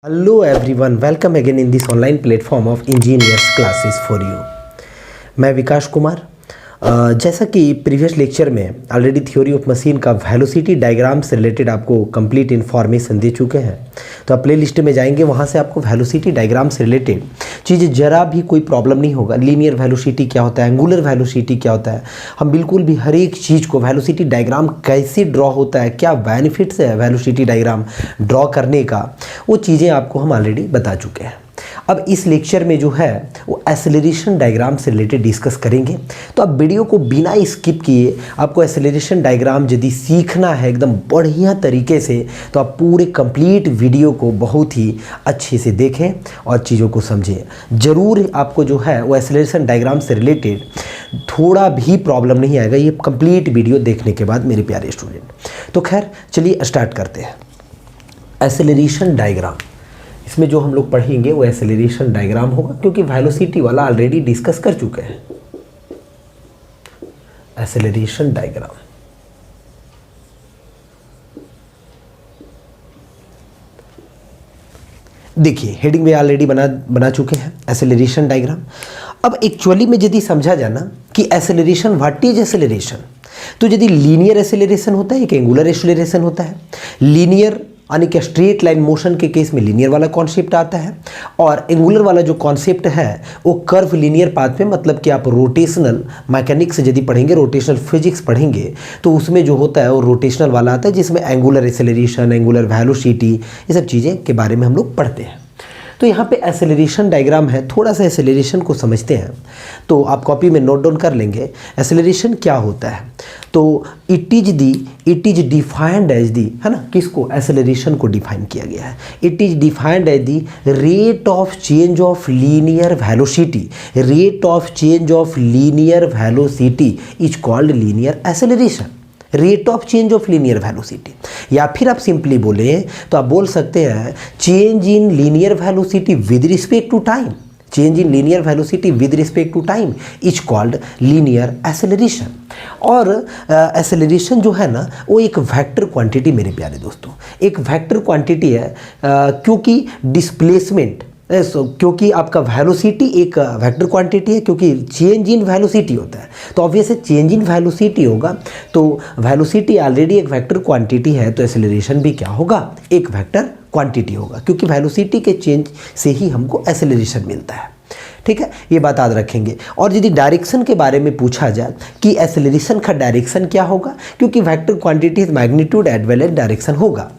Hello everyone, welcome again in this online platform of engineers classes for you. मैं विकास कुमार। जैसा कि previous lecture में already theory of machine का velocity diagram से related आपको complete information दे चुके हैं, तो आप प्ले लिस्ट में जाएंगे, वहाँ से आपको वेलोसिटी डायग्राम से रिलेटेड चीज़ें जरा भी कोई प्रॉब्लम नहीं होगा। लीनियर वेलोसिटी क्या होता है, एंगुलर वेलोसिटी क्या होता है, हम बिल्कुल भी हर एक चीज़ को वेलोसिटी डायग्राम कैसे ड्रॉ होता है, क्या बेनिफिट्स है वेलोसिटी डायग्राम ड्रॉ करने का, वो चीज़ें आपको हम ऑलरेडी बता चुके हैं। अब इस लेक्चर में जो है वो एक्सेलरेशन डायग्राम से रिलेटेड डिस्कस करेंगे। तो आप वीडियो को बिना स्किप किए, आपको एक्सेलरेशन डायग्राम यदि सीखना है एकदम बढ़िया तरीके से, तो आप पूरे कंप्लीट वीडियो को बहुत ही अच्छे से देखें और चीज़ों को समझें। ज़रूर आपको जो है वो एक्सेलरेशन डायग्राम से रिलेटेड थोड़ा भी प्रॉब्लम नहीं आएगा ये कंप्लीट वीडियो देखने के बाद मेरे प्यारे स्टूडेंट। तो खैर चलिए स्टार्ट करते हैं। एक्सेलरेशन डायग्राम, इसमें जो हम लोग पढ़ेंगे वो एक्सेलरेशन डायग्राम होगा, क्योंकि वेलोसिटी वाला ऑलरेडी डिस्कस कर चुके हैं। एक्सेलरेशन डायग्राम देखिए, हेडिंग में ऑलरेडी बना चुके हैं एक्सेलरेशन डायग्राम। अब एक्चुअली में यदि समझा जाना कि एक्सेलरेशन व्हाट इज एक्सेलरेशन, तो यदि लीनियर एक्सेलरेशन होता है, एक एंगुलर एक्सेलरेशन होता है। लीनियर यानी कि स्ट्रेट लाइन मोशन के केस में लीनियर वाला कॉन्सेप्ट आता है, और एंगुलर वाला जो कॉन्सेप्ट है वो कर्व लीनियर पाथ में, मतलब कि आप रोटेशनल मैकेनिक्स यदि पढ़ेंगे, रोटेशनल फिजिक्स पढ़ेंगे, तो उसमें जो होता है वो रोटेशनल वाला आता है, जिसमें एंगुलर एक्सेलरेशन, एंगुलर वेलोसिटी, ये सब चीज़ें के बारे में हम लोग पढ़ते हैं। तो यहाँ पे एक्सेलरेशन डायग्राम है, थोड़ा सा एक्सेलरेशन को समझते हैं। तो आप कॉपी में नोट डाउन कर लेंगे एक्सेलरेशन क्या होता है। तो it is defined as the, है ना, किसको, एक्सेलरेशन को डिफाइन किया गया है। It is defined as the rate of change of linear velocity. Rate of change of linear velocity is called linear acceleration. Rate of change of linear velocity, या फिर आप सिंपली बोले तो आप बोल सकते हैं change in linear velocity with respect to time. Change in linear velocity with respect to time is called linear acceleration. और एक्सेलरेशन जो है ना वो एक वेक्टर क्वांटिटी, मेरे प्यारे दोस्तों, एक वेक्टर क्वांटिटी है, क्योंकि डिस्प्लेसमेंट, क्योंकि आपका वेलोसिटी एक वेक्टर क्वांटिटी है, क्योंकि चेंज इन वेलोसिटी होता है, तो ऑब्वियस है चेंज इन वेलोसिटी होगा। तो वेलोसिटी ऑलरेडी एक वेक्टर क्वांटिटी है, तो एक्सेलरेशन भी क्या होगा, एक वेक्टर क्वांटिटी होगा, क्योंकि वेलोसिटी के चेंज से ही हमको एक्सेलरेशन मिलता है। ठीक है, ये बात याद रखेंगे। और यदि डायरेक्शन के बारे में पूछा जाए कि एक्सेलरेशन का डायरेक्शन क्या होगा, क्योंकि vector quantity magnitude as well as direction होगा,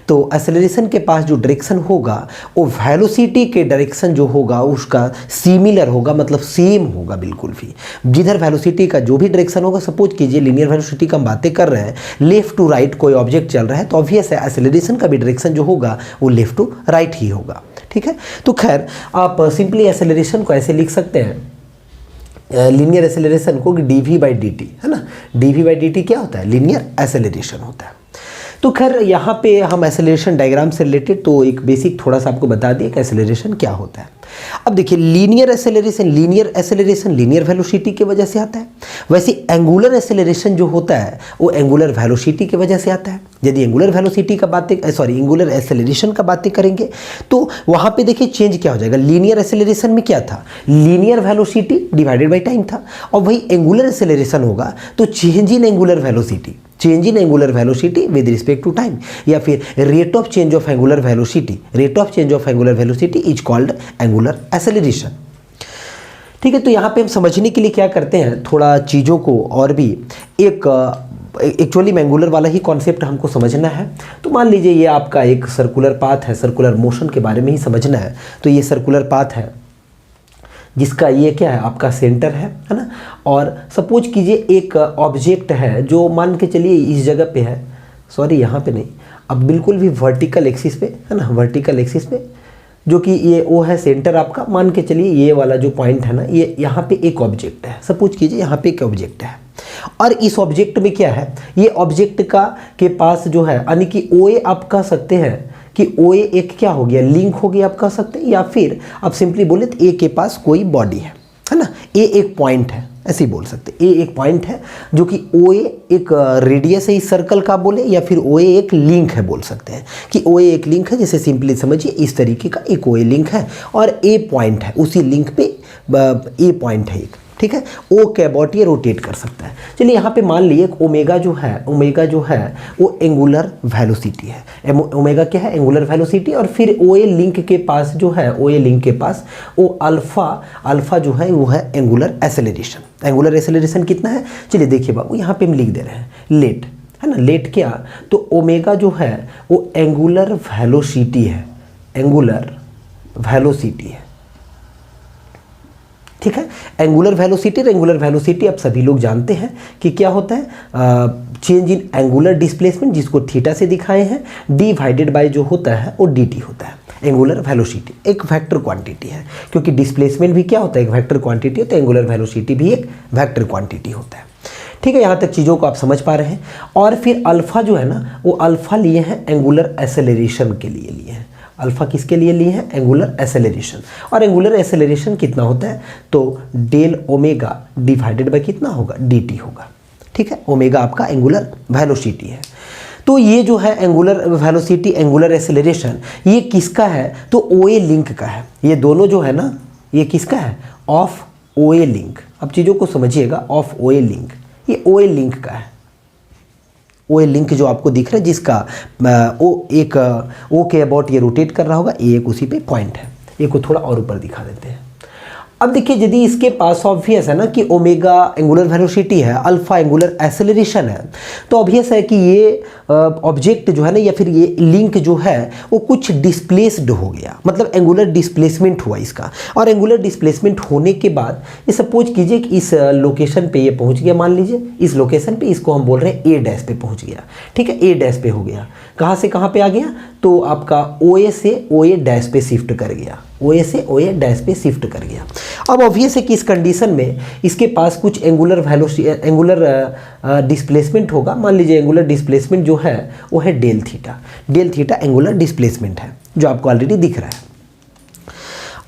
तो एक्सेलरेशन के पास जो डायरेक्शन होगा वो वेलोसिटी के डायरेक्शन जो होगा उसका सिमिलर होगा, मतलब सेम होगा बिल्कुल भी। जिधर वेलोसिटी का जो भी डायरेक्शन होगा, सपोज कीजिए लीनियर वेलोसिटी का हम बातें कर रहे हैं, लेफ्ट टू राइट कोई ऑब्जेक्ट चल रहा है, तो ऑब्वियस है एक्सेलरेशन का भी डायरेक्शन जो होगा वो लेफ्ट टू राइट ही होगा। ठीक है, तो खैर आप सिंपली एक्सेलरेशन को ऐसे लिख सकते हैं, लीनियर एक्सेलरेशन को dv बाई dt, है ना। dv बाई dt क्या होता है, लीनियर एक्सेलरेशन होता है। तो खैर यहाँ पे हम एक्सेलरेशन डायग्राम से रिलेटेड तो एक बेसिक थोड़ा सा आपको बता दिया कि एक्सेलरेशन क्या होता है। अब देखिए, लीनियर एक्सेलरेशन लीनियर वेलोसिटी की वजह से आता है। वैसे एंगुलर एक्सेलरेशन जो होता है वो एंगुलर वेलोसिटी की वजह से आता है। यदि एंगुलर वेलोसिटी का एंगुलर एक्सेलरेशन का बातें करेंगे तो वहाँ पे देखिए चेंज क्या हो जाएगा। लीनियर एक्सेलरेशन में क्या था, linear velocity divided by time था, और वही एंगुलर एक्सेलरेशन होगा तो change in angular velocity, change in angular velocity with respect to time, या फिर rate of change of angular velocity, rate of change of angular velocity is called angular acceleration. ठीक है, तो यहाँ पे हम समझने के लिए क्या करते हैं, थोड़ा चीज़ों को और भी एक एक्चुअली में एंगुलर वाला ही कॉन्सेप्ट हमको समझना है। तो मान लीजिए ये आपका एक सर्कुलर पाथ है, सर्कुलर मोशन के बारे में ही समझना है। तो ये सर्कुलर पाथ है जिसका ये क्या है, आपका सेंटर है ना। और सपोज कीजिए एक ऑब्जेक्ट है जो मान के चलिए इस जगह पे है, सॉरी यहाँ पे नहीं, अब बिल्कुल भी वर्टिकल एक्सिस पे, है ना, वर्टिकल एक्सिस पे, जो कि ये वो है सेंटर आपका। मान के चलिए ये वाला जो पॉइंट है ना, ये यहाँ पे एक ऑब्जेक्ट है, सपोज कीजिए यहाँ पे एक ऑब्जेक्ट है, और इस ऑब्जेक्ट में क्या है, ये ऑब्जेक्ट का के पास जो है, यानी कि OA आप कह सकते हैं कि OA एक क्या हो गया, लिंक हो गया आप कह सकते हैं, या फिर आप सिंपली बोले तो A के पास कोई बॉडी है ना, A एक पॉइंट है, ऐसे ही बोल सकते हैं। ए एक पॉइंट है जो कि ओ ए एक रेडियस है इस सर्कल का बोले, या फिर ओ ए एक लिंक है बोल सकते हैं कि ओ ए एक लिंक है। जैसे सिंपली समझिए इस तरीके का एक ओ ए लिंक है और ए पॉइंट है, उसी लिंक पे ए पॉइंट है एक, ठीक है। ओ के अबाउट ये रोटेट कर सकता है। चलिए यहाँ पे मान लिए ओमेगा जो है वो एंगुलर वेलोसिटी है। ओमेगा क्या है? Angular velocity. और फिर ओ ए लिंक के पास जो है, ओ ए लिंक के पास वो अल्फा जो है वो है एंगुलर एक्सेलरेशन। एंगुलर एक्सेलरेशन कितना है? चलिए देखिए बाबू, यहाँ पे हम लिख दे रहे हैं लेट, है ना। लेट क्या? तो ओमेगा जो है वो एंगुलर वेलोसिटी है, एंगुलर वेलोसिटी है, ठीक है। एंगुलर वेलोसिटी अब सभी लोग जानते हैं कि क्या होता है, चेंज इन एंगुलर डिस्प्लेसमेंट, जिसको थीटा से दिखाए हैं, डिवाइडेड बाय जो होता है वो dt होता है। एंगुलर वेलोसिटी एक वेक्टर क्वांटिटी है, क्योंकि डिस्प्लेसमेंट भी क्या होता है? एक वेक्टर क्वांटिटी है, तो एंगुलर वेलोसिटी भी एक वेक्टर क्वांटिटी होता है, ठीक है। यहाँ तक चीज़ों को आप समझ पा रहे हैं। और फिर अल्फा जो है ना, वो अल्फा लिए हैं एंगुलर एक्सेलरेशन के लिए लिए हैं। अल्फा किसके लिए लिए हैं? Angular acceleration. और एंगुलर एक्सेलरेशन कितना होता है? तो डेल ओमेगा डिवाइडेड बाय कितना होगा? dt होगा, ठीक है। ओमेगा आपका एंगुलर वेलोसिटी है। तो ये जो है एंगुलर वेलोसिटी, एंगुलर एक्सेलरेशन, ये किसका है? तो ओ ए लिंक का है। ये दोनों जो है ना, ये किसका है? Of O A link. अब चीज़ों को समझिएगा, ऑफ ओ ए लिंक, ये ओ ए लिंक का है। ओ ए लिंक जो आपको दिख रहा है, जिसका ओ के अबाउट ये रोटेट कर रहा होगा, ए एक उसी पे पॉइंट है। ये को थोड़ा और ऊपर दिखा देते हैं। अब देखिए, यदि इसके पास ऑब्वियस है ना कि ओमेगा एंगुलर वेलोसिटी है, अल्फा एंगुलर एक्सेलरेशन है, तो ऑब्वियस है कि ये ऑब्जेक्ट जो है ना, या फिर ये लिंक जो है वो कुछ डिस्प्लेस्ड हो गया, मतलब एंगुलर डिस्प्लेसमेंट हुआ इसका। और एंगुलर डिस्प्लेसमेंट होने के बाद ये सपोज कीजिए कि इस लोकेशन पे ये पहुंच गया, मान लीजिए इस लोकेशन पे, इसको हम बोल रहे हैं ए डैश पे पहुंच गया, ठीक है। ए डैश पे हो गया, कहाँ से कहाँ पे आ गया? तो आपका ओ ए से ओ ए डैश पे शिफ्ट कर गया, ओ ए से ओ ए डैश पे शिफ्ट कर गया। अब ऑब्वियस है कि इस कंडीशन में इसके पास कुछ एंगुलर डिस्प्लेसमेंट होगा। मान लीजिए एंगुलर डिस्प्लेसमेंट जो है वो है del theta. Del theta angular displacement है, जो आपको ऑलरेडी दिख रहा है।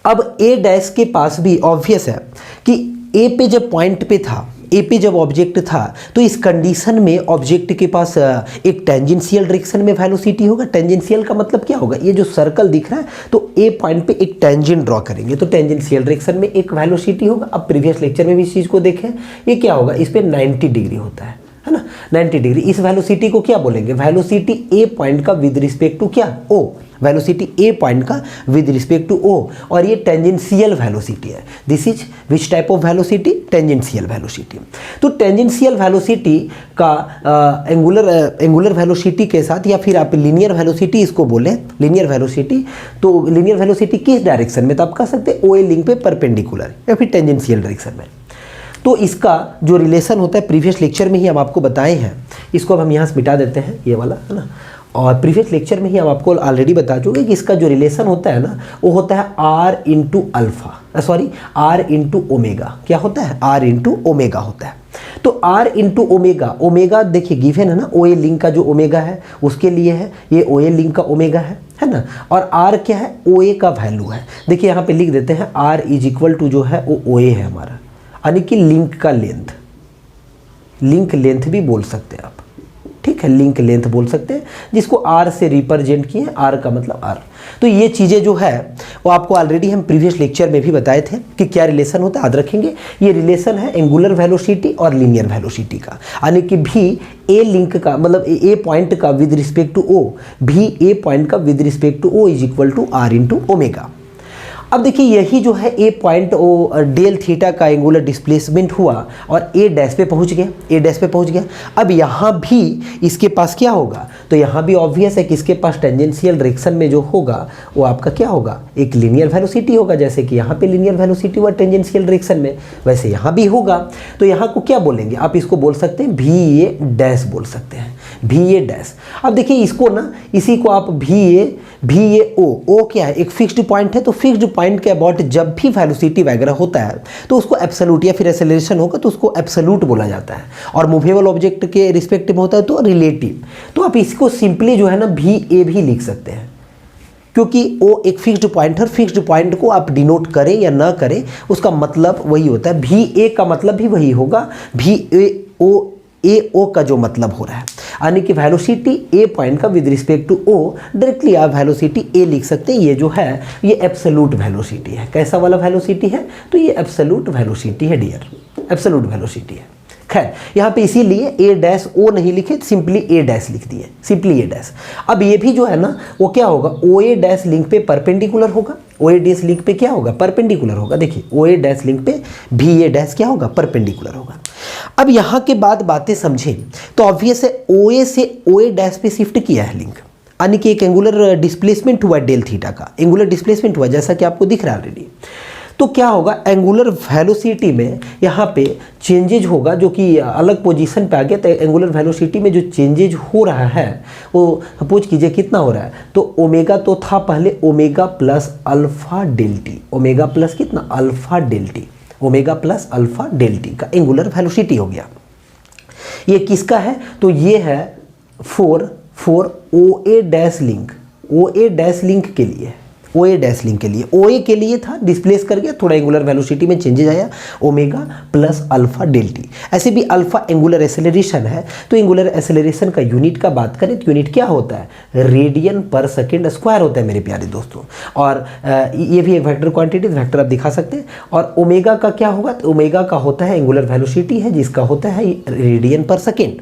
अब ए डैश के पास भी ऑब्वियस है कि ए पे जब पॉइंट पे था, ए पे जब ऑब्जेक्ट था, तो इस कंडीशन में ऑब्जेक्ट के पास एक टेंजेंशियल डायरेक्शन में वेलोसिटी होगा। टेंजेंशियल का मतलब क्या होगा? ये जो सर्कल दिख रहा है, तो ए पॉइंट पे एक टेंजेंट ड्रॉ करेंगे, तो टेंजेंशियल डायरेक्शन में एक वेलोसिटी होगा। अब प्रीवियस लेक्चर में भी इस चीज़ को देखें, ये क्या होगा? इस पे 90 डिग्री होता है ना, 90 डिग्री। इस वेलोसिटी को क्या बोलेंगे? वेलोसिटी ए पॉइंट का विद रिस्पेक्ट टू क्या? ओ। वेलोसिटी ए पॉइंट का विद रिस्पेक्ट टू ओ, और ये टेंजेंशियल वेलोसिटी है। This is which type of velocity? Tangential velocity. तो टेंजेंशियल वेलोसिटी का एंगुलर वेलोसिटी के साथ, या फिर आप लीनियर वेलोसिटी इसको बोलें, लीनियर वेलोसिटी, तो लीनियर वेलोसिटी किस डायरेक्शन में? तो आप कह सकते हैं ओ ए लिंक पे परपेंडिकुलर, या फिर टेंजेंशियल डायरेक्शन में। तो इसका जो रिलेशन होता है प्रीवियस लेक्चर में ही हम आपको बताए हैं, इसको अब हम यहाँ से मिटा देते हैं, ये वाला, है ना। और प्रीवियस लेक्चर में ही हम आपको ऑलरेडी बता चुके कि इसका जो रिलेशन होता है ना, वो होता है R into alpha, sorry R into omega. क्या होता है? आर इंटू ओमेगा होता है। तो आर इंटू ओमेगा, ओमेगा देखिए गिवन है ना, ओ ए लिंक का जो ओमेगा है उसके लिए है, ये ओ ए लिंक का ओमेगा है ना। और आर क्या है? ओ ए का वैल्यू है। देखिए यहाँ पे लिख देते हैं, आर इज इक्वल टू जो है वो ओ ए है हमारा, यानी कि लिंक का लेंथ, लिंक लेंथ भी बोल सकते हैं आप, ठीक है, लिंक लेंथ बोल सकते हैं, जिसको आर से रिप्रेजेंट किए, आर का मतलब आर। तो ये चीज़ें जो है वो आपको ऑलरेडी हम प्रीवियस लेक्चर में भी बताए थे कि क्या रिलेशन होता है, याद रखेंगे। ये रिलेशन है एंगुलर वेलोसिटी और लीनियर वेलोसिटी का, यानी कि भी ए लिंक का मतलब ए पॉइंट का with respect to O, V A point का with respect to O is equal to R into omega. अब देखिए यही जो है A point O del theta का एंगुलर डिस्प्लेसमेंट हुआ और ए डैश पे पहुंच गया, ए डैश पे पहुंच गया। अब यहाँ भी इसके पास क्या होगा? तो यहाँ भी ऑब्वियस है कि इसके पास टेंजेंशियल डायरेक्शन में जो होगा वो आपका क्या होगा? एक लीनियर वेलोसिटी होगा, जैसे कि यहाँ पे लीनियर वेलोसिटी हुआ टेंजेंशियल डायरेक्शन में, वैसे यहाँ भी होगा। तो यहाँ को क्या बोलेंगे? आप इसको बोल सकते हैं भी ए डैश बोल सकते हैं, भी ए डैश। अब देखिए इसको ना, इसी को आप भी ए ओ क्या है? एक फिक्स्ड पॉइंट है, तो फिक्स्ड पॉइंट के अबाउट जब भी वेलोसिटी वगैरह होता है तो उसको एब्सोल्यूट या फिर एक्सेलरेशन होगा तो उसको एब्सोल्यूट बोला जाता है, और मूवेबल ऑब्जेक्ट के रिस्पेक्टिव होता है तो रिलेटिव। तो आप इसको सिंपली जो है ना भी ए भी लिख सकते हैं, क्योंकि वो एक फिक्स्ड पॉइंट है, फिक्स्ड पॉइंट को आप डिनोट करें या ना करें उसका मतलब वही होता है। भी ए का मतलब भी वही होगा, भी ए ओ का जो मतलब हो रहा है, यानी कि वेलोसिटी ए पॉइंट का with respect to O, directly आप वेलोसिटी ए लिख सकते हैं। ये जो है ये एब्सोल्यूट वेलोसिटी है। कैसा वाला वेलोसिटी है? तो ये एब्सोल्यूट वेलोसिटी है डियर, एब्सोल्यूट वेलोसिटी है। खैर यहाँ पे इसीलिए ए डैश ओ नहीं लिखे, सिंपली ए डैश लिख दिए, सिंपली ए डैश। अब ये भी जो है ना वो क्या होगा, ओ ए डैश लिंक पे परपेंडिकुलर होगा, ओ ए डैश लिंक पे क्या होगा, परपेंडिकुलर होगा। देखिए ओ ए डैश लिंक पे भी ए डैश क्या होगा, परपेंडिकुलर होगा। अब यहाँ के बाद बातें समझें तो ऑब्वियस है ओ ए से ओ ए डैश पे शिफ्ट किया है लिंक, यानी कि एक एंगुलर डिस्प्लेसमेंट हुआ डेल थीटा का, एंगुलर डिस्प्लेसमेंट हुआ जैसा कि आपको दिख रहा है ऑलरेडी। तो क्या होगा, एंगुलर वेलोसिटी में यहाँ पे चेंजेज होगा जो कि अलग पोजीशन पे आ गया। तो एंगुलर वेलोसिटी में जो चेंजेज हो रहा है वो सपोज कीजिए कितना हो रहा है, तो ओमेगा तो था पहले omega plus alpha del T, omega plus कितना alpha del T, omega plus alpha del T का एंगुलर वेलोसिटी हो गया। ये किसका है, तो ये है for O A dash link, O A dash link के लिए, ओ ए डैश लिंक के लिए, ओ ए के लिए था, डिस्प्लेस कर गया, थोड़ा एंगुलर वेलोसिटी में चेंजेज आया, omega plus alpha del T. ऐसे भी अल्फा एंगुलर एक्सेलरेशन है, तो एंगुलर एक्सेलरेशन का यूनिट का बात करें तो यूनिट क्या होता है, रेडियन पर सेकेंड स्क्वायर होता है मेरे प्यारे दोस्तों। और ये भी एक वेक्टर क्वांटिटी, वेक्टर आप दिखा सकते हैं। और ओमेगा का क्या होगा, तो ओमेगा का होता है एंगुलर वेलोसिटी है जिसका होता है रेडियन पर सेकेंड।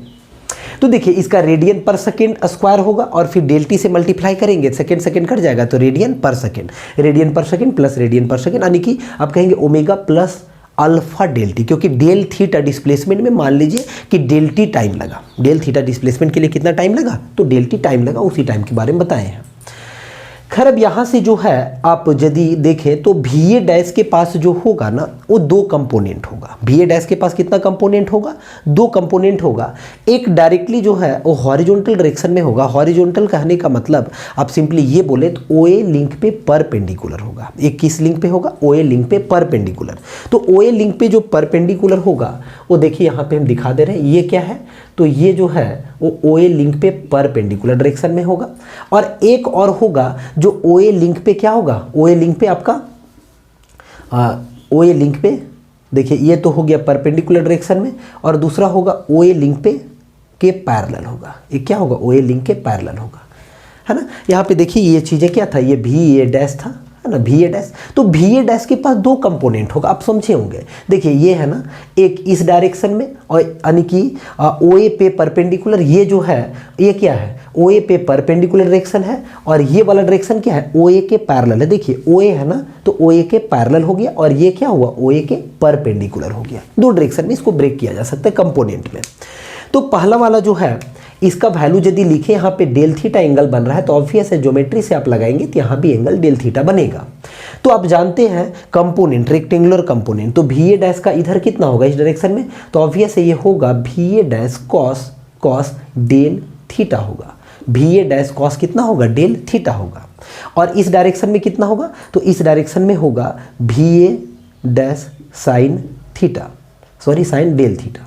तो देखिए इसका रेडियन पर सेकेंड स्क्वायर होगा और फिर डेल टी से मल्टीप्लाई करेंगे, सेकेंड सेकेंड कट जाएगा तो radian per second, radian per second plus radian per second, यानी कि आप कहेंगे omega plus alpha del T, क्योंकि डेल थीटा डिस्प्लेसमेंट में मान लीजिए कि डेल टी टाइम लगा, डेल थीटा डिस्प्लेसमेंट के लिए कितना टाइम लगा, तो डेल टी टाइम लगा, उसी टाइम के बारे में बताए हैं। खैर अब यहाँ से जो है आप यदि देखें तो भी ए डैश के पास जो होगा ना वो दो कंपोनेंट होगा। भी ए डैश के पास कितना कंपोनेंट होगा, दो कंपोनेंट होगा। एक डायरेक्टली जो है वो हॉरिजॉन्टल डायरेक्शन में होगा। हॉरिजॉन्टल कहने का मतलब आप सिंपली ये बोले तो ओ ए लिंक पे परपेंडिकुलर होगा। एक किस लिंक पे होगा, ओ ए लिंक पे परपेंडिकुलर। तो ओ ए लिंक पे जो परपेंडिकुलर होगा वो देखिए यहाँ पे हम दिखा दे रहे हैं, ये क्या है, तो ये जो है वो ओ ए लिंक पे परपेंडिकुलर डायरेक्शन में होगा। और एक और होगा जो ओ ए लिंक पे क्या होगा, ओ ए लिंक पे आपका ओ ए लिंक पे देखिए ये तो हो गया परपेंडिकुलर डायरेक्शन में, और दूसरा होगा ओ ए लिंक पे के पैरेलल होगा। ये क्या होगा, ओ ए लिंक के पैरेलल होगा, है ना। यहाँ पे देखिए ये चीज़ें क्या था, ये भी ए डैश था, है ना, भी ए डैश। तो भी ए डैश के पास दो कंपोनेंट होगा, आप समझे होंगे। देखिए ये है ना, एक इस डायरेक्शन में और यानी कि ओ ए पे परपेंडिकुलर, ये जो है ये क्या है, ओ ए पे परपेंडिकुलर डायरेक्शन है, और ये वाला डायरेक्शन क्या है, ओ ए के पैरेलल है। देखिए ओ ए है ना, तो ओ ए के पैरेलल हो गया, और ये क्या हुआ, ओ ए के परपेंडिकुलर हो गया। दो डायरेक्शन में इसको ब्रेक किया जा सकता है कंपोनेंट में। तो पहला वाला जो है इसका वैल्यू यदि लिखे यहाँ पे डेल थीटा एंगल बन रहा है, तो ऑब्वियस है ज्योमेट्री से आप लगाएंगे तो यहाँ भी एंगल डेल थीटा बनेगा। तो आप जानते हैं कंपोनेंट रेक्टेंगुलर कंपोनेंट, तो भी ए डैश का इधर कितना होगा इस डायरेक्शन में, तो ऑब्वियस है ये होगा भी A dash cos del theta होगा। भी ए डैश कॉस कितना होगा, डेल थीटा होगा। और इस डायरेक्शन में कितना होगा, तो इस डायरेक्शन में होगा भी A dash sine theta, sorry sine del theta,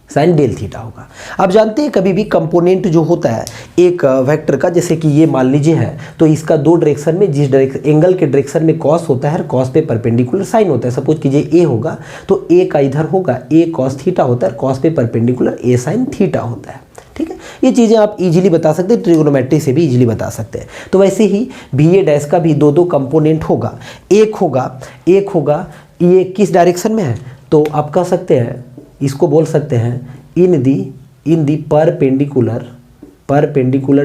sine del theta होगा। आप जानते हैं कभी भी कंपोनेंट जो होता है एक वेक्टर का, जैसे कि ये मान लीजिए है, तो इसका दो डायरेक्शन में जिस डायरेक्शन एंगल के डायरेक्शन में कॉस होता है, कॉस पे परपेंडिकुलर साइन होता है। सपोज कीजिए ए होगा तो ए का इधर होगा ए कॉस थीटा होता है, कॉस पे परपेंडिकुलर ए साइन थीटा होता है। ठीक है, ये चीज़ें आप इजीली बता सकते हैं, ट्रिगोनोमेट्री से भी इजीली बता सकते हैं। तो वैसे ही भी ए डैश का भी दो दो कंपोनेंट होगा। एक होगा ये किस डायरेक्शन में है, तो आप कह सकते हैं इसको बोल सकते हैं in the perpendicular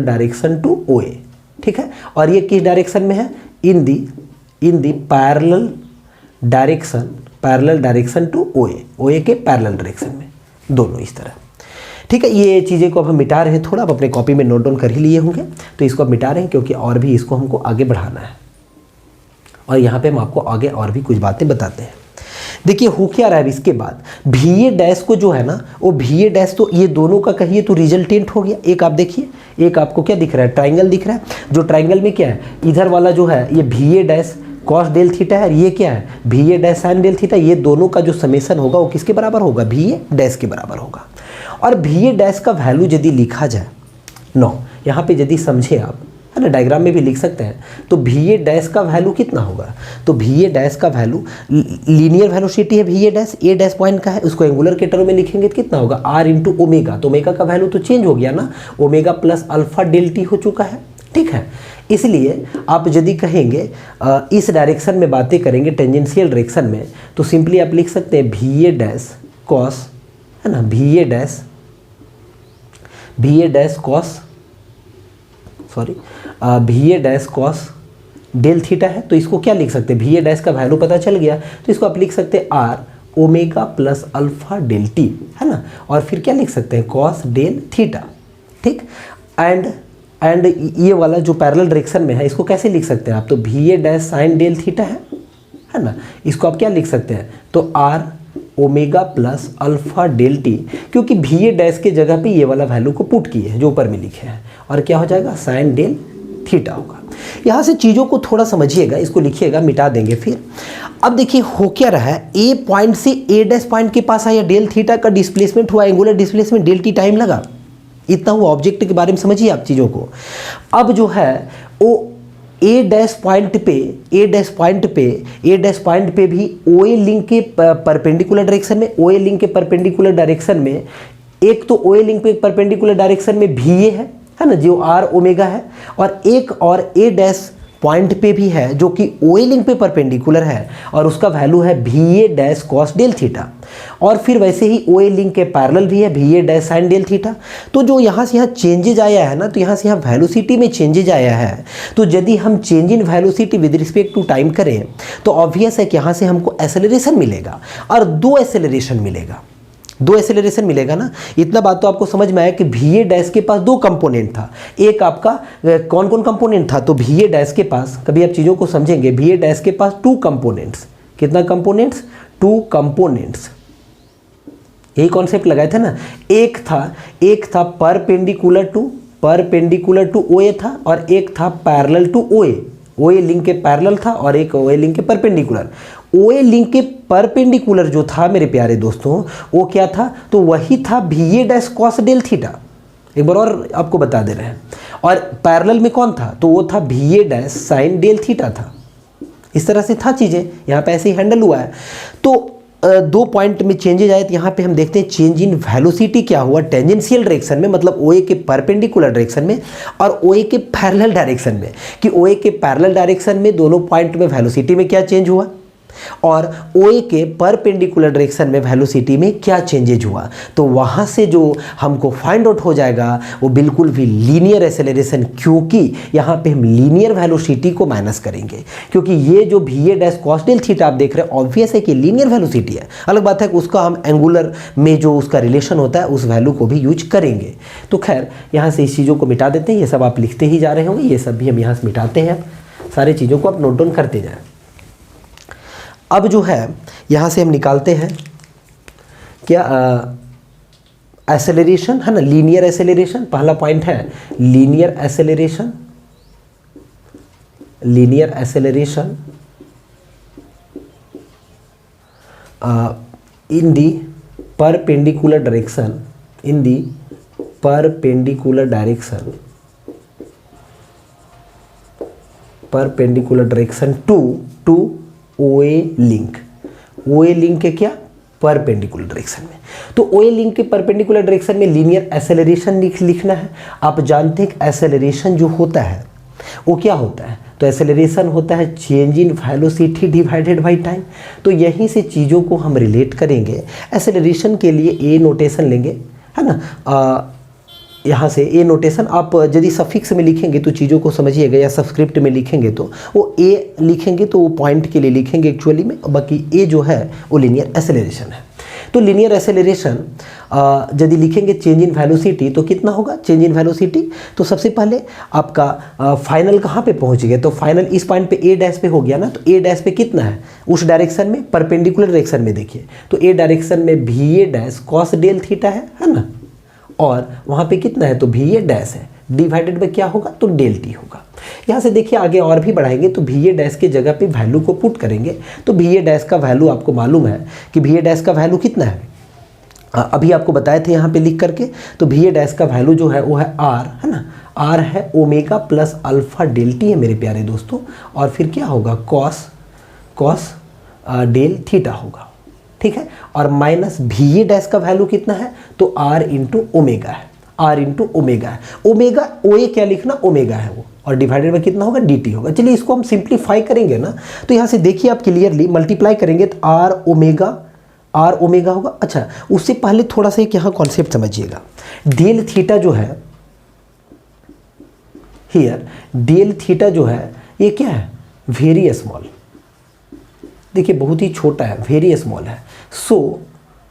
direction to O A. ठीक है, और ये किस डायरेक्शन में है, in the parallel direction to O A के पैरेलल डायरेक्शन में, दोनों इस तरह। ठीक है, ये चीज़ें को अब हम मिटा रहे हैं, थोड़ा आप अपने कॉपी में नोट डाउन कर ही लिए होंगे, तो इसको अब मिटा रहे हैं क्योंकि और भी इसको हमको आगे बढ़ाना है, और यहाँ पे हम आपको आगे और भी कुछ बातें बताते हैं। देखिए हो क्या रहा है इसके बाद, भी ए डैश को जो है ना, वो भी ए डैश तो ये दोनों का कहिए तो रिजल्टेंट हो गया। एक आप देखिए, एक आपको क्या दिख रहा है, ट्राइंगल दिख रहा है। जो ट्राइंगल में क्या है, इधर वाला जो है ये भी A dash cos del theta है, ये क्या है भी A dash sine del theta. ये दोनों का जो समेशन होगा वो किसके बराबर होगा, भी ए डैश के बराबर होगा। और भी ए डैश का वैल्यू यदि लिखा जाए 9, यहाँ पे यदि समझे आप है ना, डायग्राम में भी लिख सकते हैं। तो भी ए डैश का वैल्यू कितना होगा, तो भी ए डैश का वैल्यू लीनियर वेलोसिटी है भी ए डैश पॉइंट का है, उसको एंगुलर के टर्म में लिखेंगे तो कितना होगा आर इंटू ओमेगा, तो ओमेगा का वैल्यू तो चेंज हो गया ना, omega plus alpha del T हो चुका है, ठीक है। इसलिए आप यदि कहेंगे इस डायरेक्शन में बातें करेंगे टेंजेंशियल डायरेक्शन में, तो सिंपली आप लिख सकते हैं भी ए डैश कॉस, है ना, भी ए डैश कॉस सॉरी भी A dash cos del theta है, तो इसको क्या लिख सकते हैं, भी ए डैश का वैल्यू पता चल गया तो इसको आप लिख सकते हैं R omega plus alpha del T, है ना, और फिर क्या लिख सकते हैं कॉस डेल थीटा, ठीक। एंड ये वाला जो पैरेलल डायरेक्शन में है इसको कैसे लिख सकते हैं आप, तो V A dash sine del theta है ना, इसको आप क्या लिख सकते हैं, तो R omega plus alpha del T, क्योंकि भी ए डैश के जगह पे ये वाला वैल्यू को पुट किए हैं जो ऊपर में लिखे हैं, और क्या हो जाएगा साइन डेल थीटा होगा। यहाँ से चीज़ों को थोड़ा समझिएगा, इसको लिखिएगा, मिटा देंगे फिर। अब देखिए हो क्या रहा है, ए पॉइंट से ए डैश पॉइंट के पास आया, डेल थीटा का डिस्प्लेसमेंट हुआ, angular displacement del T time लगा, इतना हुआ। ऑब्जेक्ट के बारे में समझिए आप चीज़ों को। अब जो है वो ए डैश पॉइंट पे भी ओ ए लिंक के परपेंडिकुलर डायरेक्शन में, ओ ए लिंक के परपेंडिकुलर डायरेक्शन में, एक तो ओ ए लिंक पे परपेंडिकुलर डायरेक्शन में भी ए है ना, जो आर ओमेगा है, और एक और ए डैश पॉइंट पे भी है जो कि ओ ए लिंक पे परपेंडिकुलर है, और उसका वैल्यू है भी A dash cos del theta, और फिर वैसे ही ओ ए लिंक के पैरेलल भी है भी A dash sine del theta. तो जो यहाँ से यहाँ चेंजेज आया है ना, तो यहाँ से यहाँ वेलोसिटी में चेंजेज आया है, तो यदि हम change in velocity with respect to time करें तो ऑब्वियस है कि यहाँ से हमको एक्सेलरेशन मिलेगा, और दो एक्सेलरेशन मिलेगा ना। इतना बात तो आपको समझ में आया कि भी ए डैश के पास दो कंपोनेंट था, एक आपका कौन कौन कंपोनेंट था, तो भी ए डैश के पास, कभी आप चीज़ों को समझेंगे, भी ए डैश के पास टू कंपोनेंट्स, कितना कंपोनेंट्स, टू कंपोनेंट्स, यही कॉन्सेप्ट लगाए थे ना। एक था परपेंडिकुलर टू ओ ए था, और एक था parallel to O A link के पैरेलल था, और एक ओ ए लिंक के परपेंडिकुलर। ओ ए लिंक के परपेंडिकुलर जो था मेरे प्यारे दोस्तों, वो क्या था, तो वही था भी A dash cos del theta, एक बार और आपको बता दे रहे हैं। और पैरेलल में कौन था, तो वो था भी A dash sine del theta था। इस तरह से था चीज़ें, यहाँ पे ऐसे ही हैंडल हुआ है। तो दो पॉइंट में चेंजेज आए, तो यहाँ पे हम देखते हैं चेंज इन वेलोसिटी क्या हुआ टेंजेंशियल डायरेक्शन में, मतलब ओ ए के परपेंडिकुलर डायरेक्शन में और ओ ए के पैरेलल डायरेक्शन में, कि ओ ए के पैरेलल डायरेक्शन में दोनों पॉइंट में वेलोसिटी में क्या चेंज हुआ, और ओ ए के परपेंडिकुलर डायरेक्शन में वेलोसिटी में क्या चेंजेज हुआ। तो वहाँ से जो हमको फाइंड आउट हो जाएगा वो बिल्कुल भी लीनियर एक्सेलरेशन, क्योंकि यहाँ पे हम लीनियर वेलोसिटी को माइनस करेंगे, क्योंकि ये जो भी A dash cos del theta आप देख रहे हैं ऑब्वियस है कि लीनियर वेलोसिटी है। अलग बात है कि उसका हम एंगुलर में जो उसका रिलेशन होता है उस वैल्यू को भी यूज करेंगे। तो खैर यहाँ से इस चीज़ों को मिटा देते हैं, ये सब आप लिखते ही जा रहे होंगे, ये सब भी हम यहाँ से मिटाते हैं, सारी चीज़ों को आप नोट डाउन करते जाएँ। अब जो है यहाँ से हम निकालते हैं क्या एक्सेलरेशन, है ना, लीनियर एक्सेलरेशन। पहला पॉइंट है linear acceleration in the perpendicular direction to O A link के क्या परपेंडिकुलर डायरेक्शन में। तो ओ ए लिंक के परपेंडिकुलर डायरेक्शन में लीनियर एक्सेलरेशन लिखना है। आप जानते हैं कि एक्सेलरेशन जो होता है वो क्या होता है, तो एक्सेलरेशन होता है change in velocity divided by time. तो यहीं से चीज़ों को हम रिलेट करेंगे। एक्सेलरेशन के लिए ए नोटेशन लेंगे, है ना, यहाँ से ए नोटेशन आप यदि सफिक्स में लिखेंगे तो चीज़ों को समझिएगा, या सबस्क्रिप्ट में लिखेंगे तो वो ए लिखेंगे तो वो पॉइंट के लिए लिखेंगे एक्चुअली में, बाकी ए जो है वो लीनियर एक्सेलरेशन है। तो लीनियर एक्सेलरेशन यदि लिखेंगे चेंज इन वेलोसिटी तो कितना होगा चेंज इन वेलोसिटी, तो सबसे पहले आपका फाइनल कहाँ पे पहुँच गया, तो फाइनल इस पॉइंट पे ए डैश पे हो गया ना, तो ए डैश पे कितना है उस डायरेक्शन में, परपेंडिकुलर डायरेक्शन में देखिए, तो ए डायरेक्शन में भी A dash cos del theta है ना, और वहाँ पे कितना है तो भी ए डैश है, डिवाइडेड बाय क्या होगा तो डेल टी होगा। यहाँ से देखिए आगे और भी बढ़ाएंगे तो भी ए डैश के जगह पे वैल्यू को पुट करेंगे, तो भी ए डैश का वैल्यू आपको मालूम है कि भी ए डैश का वैल्यू कितना है, अभी आपको बताए थे यहाँ पे लिख करके, तो भी ए डैश का वैल्यू जो है वो है आर, है ना, आर है omega plus alpha del T है मेरे प्यारे दोस्तों, और फिर क्या होगा कॉस डेल थीटा होगा, ठीक है। और माइनस भी ए डैश का वैल्यू कितना है, तो आर इंटू ओमेगा है, आर इंटू ओमेगा है। ओमेगा ओ ए क्या लिखना, ओमेगा है वो, और डिवाइडेड बाय कितना होगा, डी टी होगा। चलिए इसको हम सिंप्लीफाई करेंगे ना, तो यहाँ से देखिए आप क्लियरली मल्टीप्लाई करेंगे तो आर ओमेगा होगा। अच्छा, उससे पहले थोड़ा सा एक यहाँ कॉन्सेप्ट समझिएगा। डेल थीटा जो है हियर, डेल थीटा जो है ये क्या है, वेरी स्मॉल, देखिए बहुत ही छोटा है, वेरी स्मॉल है।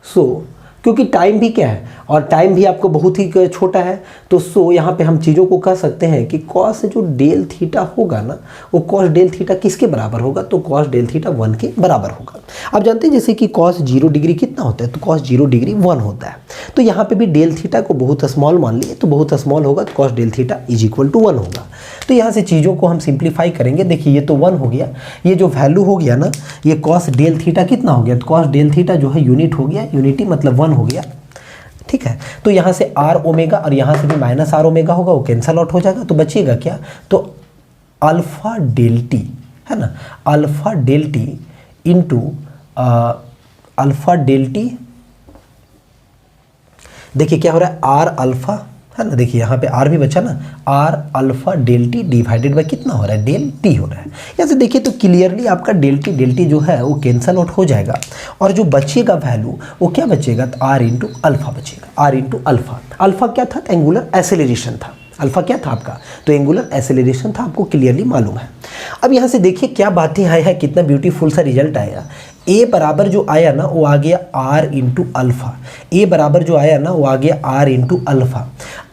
सो क्योंकि टाइम भी क्या है, और टाइम भी आपको बहुत ही छोटा है, तो सो यहाँ पे हम चीज़ों को कह सकते हैं कि कॉस जो डेल थीटा होगा ना, वो कॉस डेल थीटा किसके बराबर होगा, तो कॉस डेल थीटा 1 के बराबर होगा। आप जानते हैं जैसे कि कॉस 0 डिग्री कितना होता है, तो कॉस 0 डिग्री 1 होता है। तो यहाँ पे भी डेल थीटा को बहुत स्मॉल मान लिए, तो बहुत स्मॉल होगा तो cos del theta is equal to 1 होगा। तो यहाँ से चीज़ों को हम सिंप्लीफाई करेंगे। देखिए ये तो 1 हो गया, ये जो वैल्यू हो गया ना, ये कॉस डेल थीटा कितना हो गया, तो कॉस डेल थीटा जो है यूनिट हो गया, यूनिटी मतलब 1 हो गया, ठीक है। तो यहाँ से आर ओमेगा और यहाँ से भी माइनस आर ओमेगा होगा, वो कैंसल आउट हो जाएगा, तो बचिएगा क्या, तो अल्फा डेल टी है ना, alpha del T into alpha del T, देखिए क्या हो रहा है, आर अल्फा है ना, देखिए यहाँ पे आर भी बचा ना, R alpha del T divided by कितना हो रहा है, डेल टी हो रहा है। यहाँ से देखिए तो क्लियरली आपका डेल टी जो है वो कैंसल आउट हो जाएगा, और जो बचेगा वैल्यू वो क्या बचेगा, तो आर इंटू अल्फा बचेगा, आर इंटू अल्फा। अल्फा क्या था, एंगुलर एसेलरेशन था, अल्फा क्या था आपका, तो एंगुलर एसेलरेशन था, आपको क्लियरली मालूम है। अब यहाँ से देखिए क्या बातें आई है, कितना ब्यूटीफुल सा रिजल्ट आया। ए बराबर जो आया ना वो आ गया आर इंटू अल्फा, ए बराबर जो आया ना वो आ गया आर इंटू अल्फा।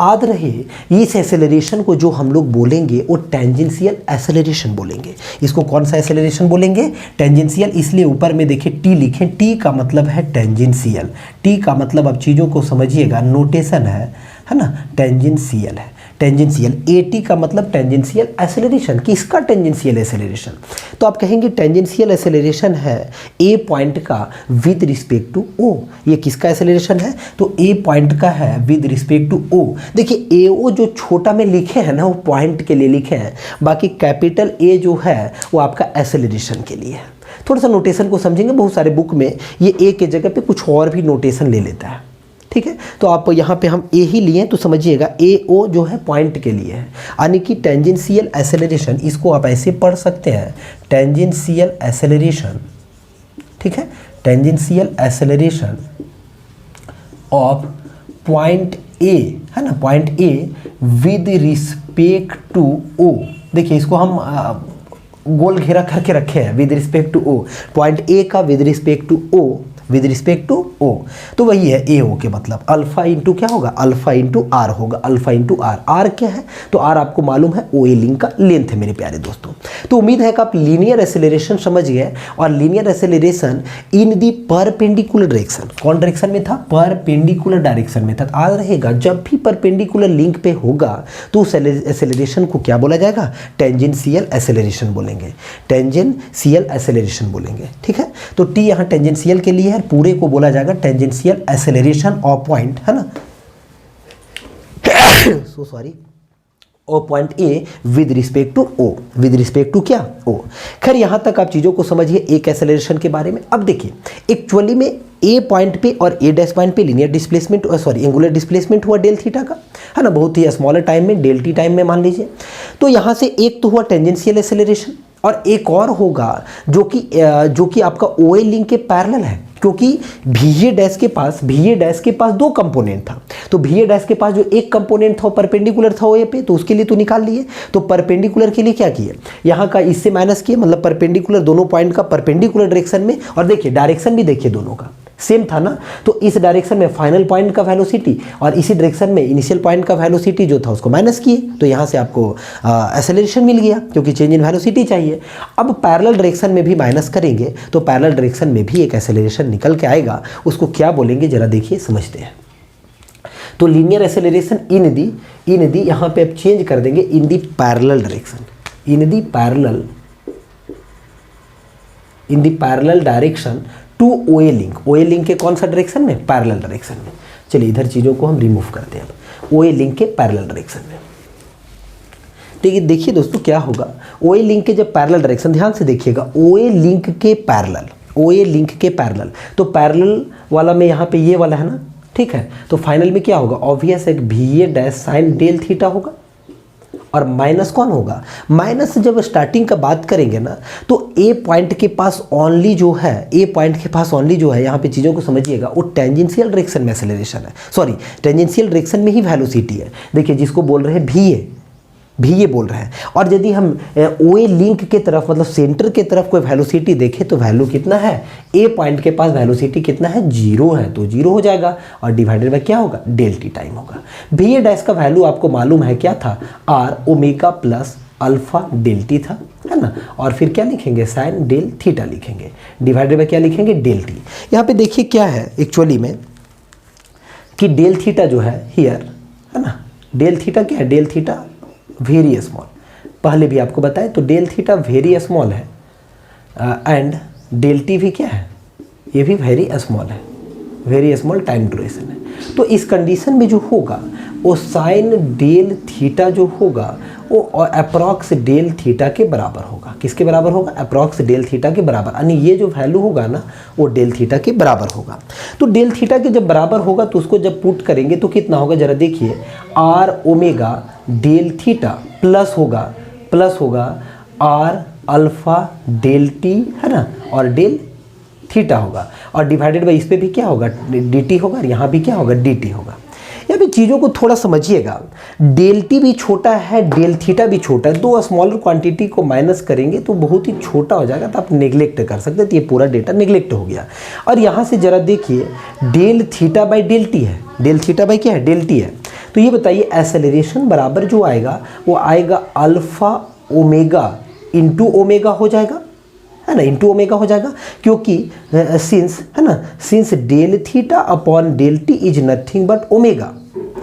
याद रहे इस एसेलरेशन को जो हम लोग बोलेंगे वो टेंजेंशियल एसेलरेशन बोलेंगे। इसको कौन सा एसेलरेशन बोलेंगे, टेंजेंशियल, इसलिए ऊपर में देखिए टी लिखें, टी का मतलब है टेंजेंशियल, टी का मतलब अब चीज़ों को समझिएगा, नोटेशन है ना, टेंजेंशियल है, टेंजेंशियल। ए टी का मतलब टेंजेंशियल एसेलरेशन, किसका टेंजेंशियल एसेलरेशन, तो आप कहेंगे टेंजेंशियल एसेलरेशन है ए पॉइंट का विद रिस्पेक्ट टू ओ। ये किसका एसेलरेशन है, तो ए पॉइंट का है विद रिस्पेक्ट टू ओ। देखिए ए ओ जो छोटा में लिखे हैं ना वो पॉइंट के लिए लिखे हैं, बाकी कैपिटल ए जो है वो आपका एसेलरेशन के लिए है। थोड़ा सा नोटेशन को समझेंगे, बहुत सारे बुक में ये ए के जगह पे कुछ और भी नोटेशन ले लेता है, ठीक है। तो आप यहाँ पे हम ए ही लिए तो समझिएगा ए ओ जो है पॉइंट के लिए है, यानी कि टेंजेंशियल एसेलरेशन, इसको आप ऐसे पढ़ सकते हैं, टेंजेंशियल एसेलरेशन, ठीक है, tangential acceleration of point A है ना, point A with respect to O. देखिए इसको हम गोल घेरा करके रखे हैं, with respect to O, point A का with respect to O, with respect to O, तो वही है ए ओ के मतलब अल्फा इंटू क्या होगा, अल्फा इंटू आर होगा, अल्फा इंटू आर। आर क्या है, तो आर आपको मालूम है ओ ए लिंक का लेंथ है मेरे प्यारे दोस्तों। तो उम्मीद है कि आप लीनियर एसेलरेशन समझ गए, और linear acceleration in the perpendicular direction, कौन डायरेक्शन में था, परपेंडिकुलर डायरेक्शन में था। तो याद रहेगा जब भी परपेंडिकुलर लिंक पे होगा तो उस एसेलरेशन को क्या बोला जाएगा, टेंजेंशियल एसेलरेशन बोलेंगे, टेंजेंशियल एसेलरेशन बोलेंगे, ठीक है। तो टी यहाँ टेंजेंशियल के लिए है, पूरे को बोला जाएगा टेंजेंशियल एसेलरेशन ऑफ पॉइंट, है ना, so sorry, O point A with respect to O, with respect to क्या, ओ। खैर यहाँ तक आप चीज़ों को समझिए एक एसेलरेशन के बारे में। अब देखिए एक्चुअली में ए पॉइंट पे और ए डैश पॉइंट पे linear displacement, sorry angular displacement हुआ डेल थीटा का, है ना, बहुत ही स्मॉलर टाइम में, डेल टी टाइम में मान लीजिए। तो यहाँ से एक तो हुआ टेंजेंशियल एसेलरेशन, और एक और होगा जो कि आपका ओ ए लिंक के पैरेलल है, क्योंकि भी ए डैश के पास दो कंपोनेंट था। तो भी ए डैश के पास जो एक कंपोनेंट था वो परपेंडिकुलर था ओ ए पे, तो उसके लिए तो निकाल लिए। तो परपेंडिकुलर के लिए क्या किए, यहाँ का इससे माइनस किए, मतलब परपेंडिकुलर दोनों पॉइंट का परपेंडिकुलर डायरेक्शन में, और देखिए डायरेक्शन भी देखिए दोनों का सेम था ना, तो इस डायरेक्शन में फाइनल पॉइंट का वेलोसिटी और इसी डायरेक्शन में इनिशियल पॉइंट का वेलोसिटी जो था उसको माइनस किए, तो यहाँ से आपको एसेलरेशन मिल गया, क्योंकि चेंज इन वेलोसिटी चाहिए। अब पैरेलल डायरेक्शन में भी माइनस करेंगे तो पैरेलल डायरेक्शन में भी एक एसेलरेशन निकल के आएगा, उसको क्या बोलेंगे जरा देखिए समझते हैं। तो लीनियर एसेलरेशन इन दी यहाँ पे अब चेंज कर देंगे in the parallel direction, in the parallel direction to O A link, O A link के कौन सा डायरेक्शन में, पैरेलल डायरेक्शन में। चलिए इधर चीज़ों को हम रिमूव करते हैं, ओ ए लिंक के पैरेलल डायरेक्शन में। ठीक है, देखिए दोस्तों क्या होगा, ओ ए लिंक के जब पैरेलल डायरेक्शन, ध्यान से देखिएगा, ओ ए लिंक के पैरेलल, ओ ए लिंक के पैरेलल, तो पैरेलल वाला में यहाँ पे ये वाला है ना, ठीक है, तो फाइनल में क्या होगा, ऑब्वियस एक भी A dash sine del theta होगा, और माइनस कौन होगा, माइनस जब स्टार्टिंग का बात करेंगे ना, तो ए पॉइंट के पास ओनली जो है, ए पॉइंट के पास ओनली जो है, यहाँ पे चीज़ों को समझिएगा, वो टेंजेंशियल डायरेक्शन में एक्सेलरेशन है, सॉरी टेंजेंशियल डायरेक्शन में ही वेलोसिटी है। देखिए जिसको बोल रहे हैं भी ये बोल रहे हैं, और यदि हम ओ ए लिंक के तरफ मतलब सेंटर के तरफ कोई वेलोसिटी देखें तो वैल्यू कितना है, ए पॉइंट के पास वेलोसिटी कितना है, 0 है, तो 0 हो जाएगा, और डिवाइडेड बाय क्या होगा, डेल टी टाइम होगा। भी ए डैश का वैल्यू आपको मालूम है क्या था, R omega plus alpha del T था, है ना, और फिर क्या लिखेंगे, साइन डेल थीटा लिखेंगे, डिवाइडेड बाय क्या लिखेंगे, डेल टी। यहाँ पे देखिए क्या है एक्चुअली में कि डेल थीटा जो है हियर, है ना, डेल थीटा क्या है, डेल थीटा वेरी स्मॉल, पहले भी आपको बताए, तो डेल थीटा वेरी स्मॉल है, एंड डेल टी भी क्या है, ये भी वेरी स्मॉल है, वेरी स्मॉल टाइम ड्यूरेशन है। तो इस कंडीशन में जो होगा वो साइन डेल थीटा जो होगा वो अप्रॉक्स डेल थीटा के बराबर होगा, किसके बराबर होगा, अप्रॉक्स डेल थीटा के बराबर, यानी ये जो वैल्यू होगा ना वो डेल थीटा के बराबर होगा। तो डेल थीटा के जब बराबर होगा तो उसको जब पुट करेंगे तो कितना होगा, जरा देखिए, R omega del theta plus होगा आर अल्फा डेल टी, है ना, और डेल थीटा होगा, और डिवाइडेड बाई इस पे भी क्या होगा, डी टी होगा, और यहाँ भी क्या होगा, डी टी होगा। यहाँ पे चीज़ों को थोड़ा समझिएगा, डेल टी भी छोटा है, डेल थीटा भी छोटा है, दो स्मॉलर क्वांटिटी को माइनस करेंगे तो बहुत ही छोटा हो जाएगा, तो आप नेग्लेक्ट कर सकते हैं, तो ये पूरा डेटा नेग्लेक्ट हो गया। और यहाँ से जरा देखिए, del theta by del T है, डेल थीटा बाई क्या है, डेल टी है, तो ये बताइए एसेलरेशन बराबर जो आएगा वो आएगा अल्फा ओमेगा इंटू ओमेगा हो जाएगा, है ना, इंटू ओमेगा हो जाएगा, क्योंकि सिंस, है ना, since del theta upon del T is nothing but omega.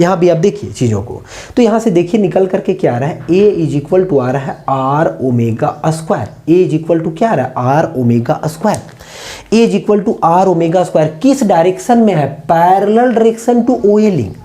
यहाँ भी आप देखिए चीज़ों को, तो यहाँ से देखिए निकल करके क्या आ रहा है, ए इज इक्वल टू आ रहा है R omega square, A is equal to क्या आ रहा है, R omega square, A is equal to R omega square, किस डायरेक्शन में है, parallel direction to O A link,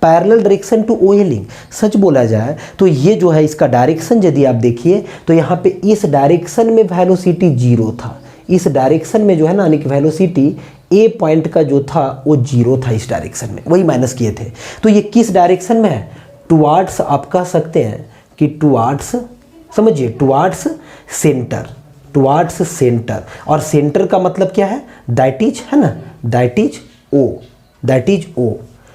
parallel direction to O A link. सच बोला जाए तो ये जो है इसका डायरेक्शन यदि आप देखिए तो यहाँ पे इस डायरेक्शन में वेलोसिटी 0 था, इस डायरेक्शन में जो है ना, यानी कि वेलोसिटी ए पॉइंट का जो था वो 0 था, इस डायरेक्शन में वही माइनस किए थे। तो ये किस डायरेक्शन में है, टुवार्ड्स, आप कह सकते हैं कि टुवार्ड्स, समझिए टुवार्ड्स सेंटर, टुवार्ड्स सेंटर, और सेंटर का मतलब क्या है, दैट इज, है ना, that is O, that is O,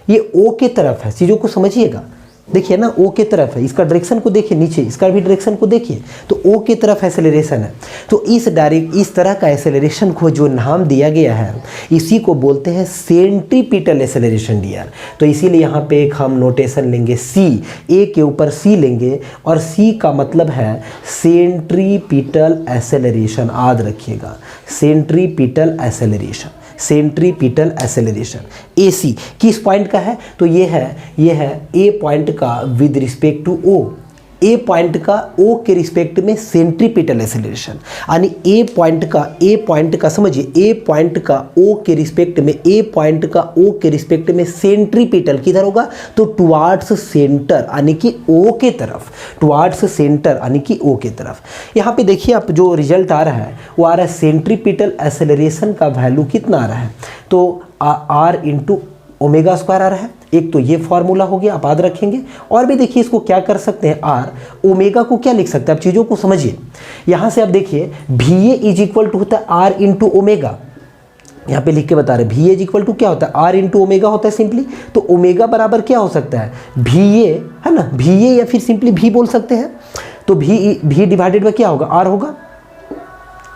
ये ओ के तरफ है, चीज़ों को समझिएगा, देखिए ना ओ के तरफ है, इसका डायरेक्शन को देखिए, नीचे इसका भी डायरेक्शन को देखिए, तो ओ के तरफ एक्सेलरेशन है। तो इस तरह का एक्सेलरेशन को जो नाम दिया गया है इसी को बोलते हैं सेंट्रीपिटल एक्सेलरेशन डियर। तो इसीलिए यहाँ पे एक हम नोटेशन लेंगे सी, ए के ऊपर सी लेंगे, और सी का मतलब है सेंट्रीपिटल एक्सेलरेशन, याद रखिएगा, centripetal acceleration, centripetal acceleration. AC किस पॉइंट का है, तो ये है ए पॉइंट का with respect to O, A point का ओ के रिस्पेक्ट में सेंट्रीपिटल एक्सेलरेशन, यानी ए पॉइंट का समझिए, ए पॉइंट का ओ के रिस्पेक्ट में, ए पॉइंट का ओ के रिस्पेक्ट में सेंट्रीपिटल किधर होगा, तो टुवार्ड्स सेंटर, यानी कि ओ के तरफ, टुवार्ड्स सेंटर यानी कि ओ के तरफ। यहाँ पे देखिए आप जो रिजल्ट आ रहा है वो आ रहा है सेंट्रीपिटल एक्सेलरेशन का वैल्यू कितना आ रहा है, तो आर इंटू ओमेगा स्क्वायर आ रहा है। एक तो ये फॉर्मूला हो गया, आप याद रखेंगे, और भी देखिए इसको क्या कर सकते हैं, आर ओमेगा को क्या लिख सकते हैं, आप चीज़ों को समझिए। यहाँ से आप देखिए भी ए इज इक्वल टू होता है आर इंटू ओमेगा, यहाँ पे लिख के बता रहे हैं भी ए इज इक्वल टू क्या होता है, आर इंटू ओमेगा होता है सिंपली, तो ओमेगा बराबर क्या हो सकता है, भी ए, है ना, भी ए, या फिर सिंपली भी बोल सकते हैं, तो भी डिवाइडेड बाय क्या होगा, आर होगा,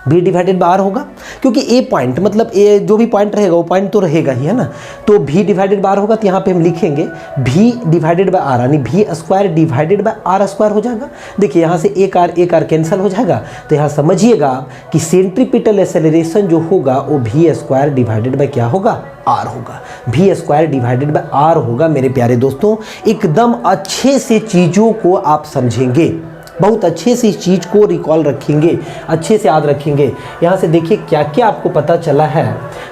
भी डिवाइडेड बाय आर होगा, क्योंकि ए पॉइंट मतलब ए जो भी पॉइंट रहेगा वो पॉइंट तो रहेगा ही, है ना, तो भी डिवाइडेड बाय आर होगा, तो यहाँ पे हम लिखेंगे भी डिवाइडेड बाय आर, यानी V square divided by R square हो जाएगा। देखिए यहाँ से एक आर कैंसिल हो जाएगा, तो यहाँ समझिएगा कि सेंट्रीपिटल एक्सेलरेशन जो होगा वो भी स्क्वायर डिवाइडेड बाय क्या होगा, आर होगा, भी स्क्वायर डिवाइडेड बाय आर होगा। मेरे प्यारे दोस्तों, एकदम अच्छे से चीज़ों को आप समझेंगे, बहुत अच्छे से इस चीज़ को रिकॉल रखेंगे, अच्छे से याद रखेंगे। यहाँ से देखिए क्या क्या आपको पता चला है,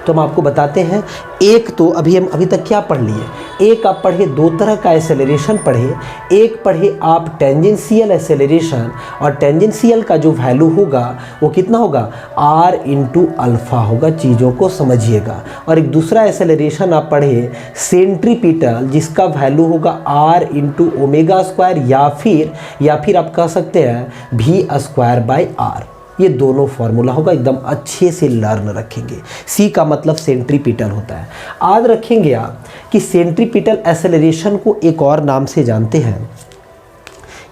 तो हम आपको बताते हैं। एक तो अभी तक क्या पढ़ लिए, एक आप पढ़े दो तरह का एक्सेलरेशन पढ़े, एक पढ़े आप टेंजेंशियल एक्सेलरेशन, और टेंजेंशियल का जो वैल्यू होगा वो कितना होगा, r इंटू अल्फ़ा होगा, चीज़ों को समझिएगा। और एक दूसरा एक्सेलरेशन आप पढ़े सेंट्रीपिटल, जिसका वैल्यू होगा r इंटू ओमेगा स्क्वायर, या फिर आप कह सकते हैं v स्क्वायर बाई r। ये दोनों फॉर्मूला होगा, एकदम अच्छे से लर्न रखेंगे। सी का मतलब सेंट्रीपिटल होता है। याद रखेंगे आप कि सेंट्रीपिटल एक्सेलरेशन को एक और नाम से जानते हैं,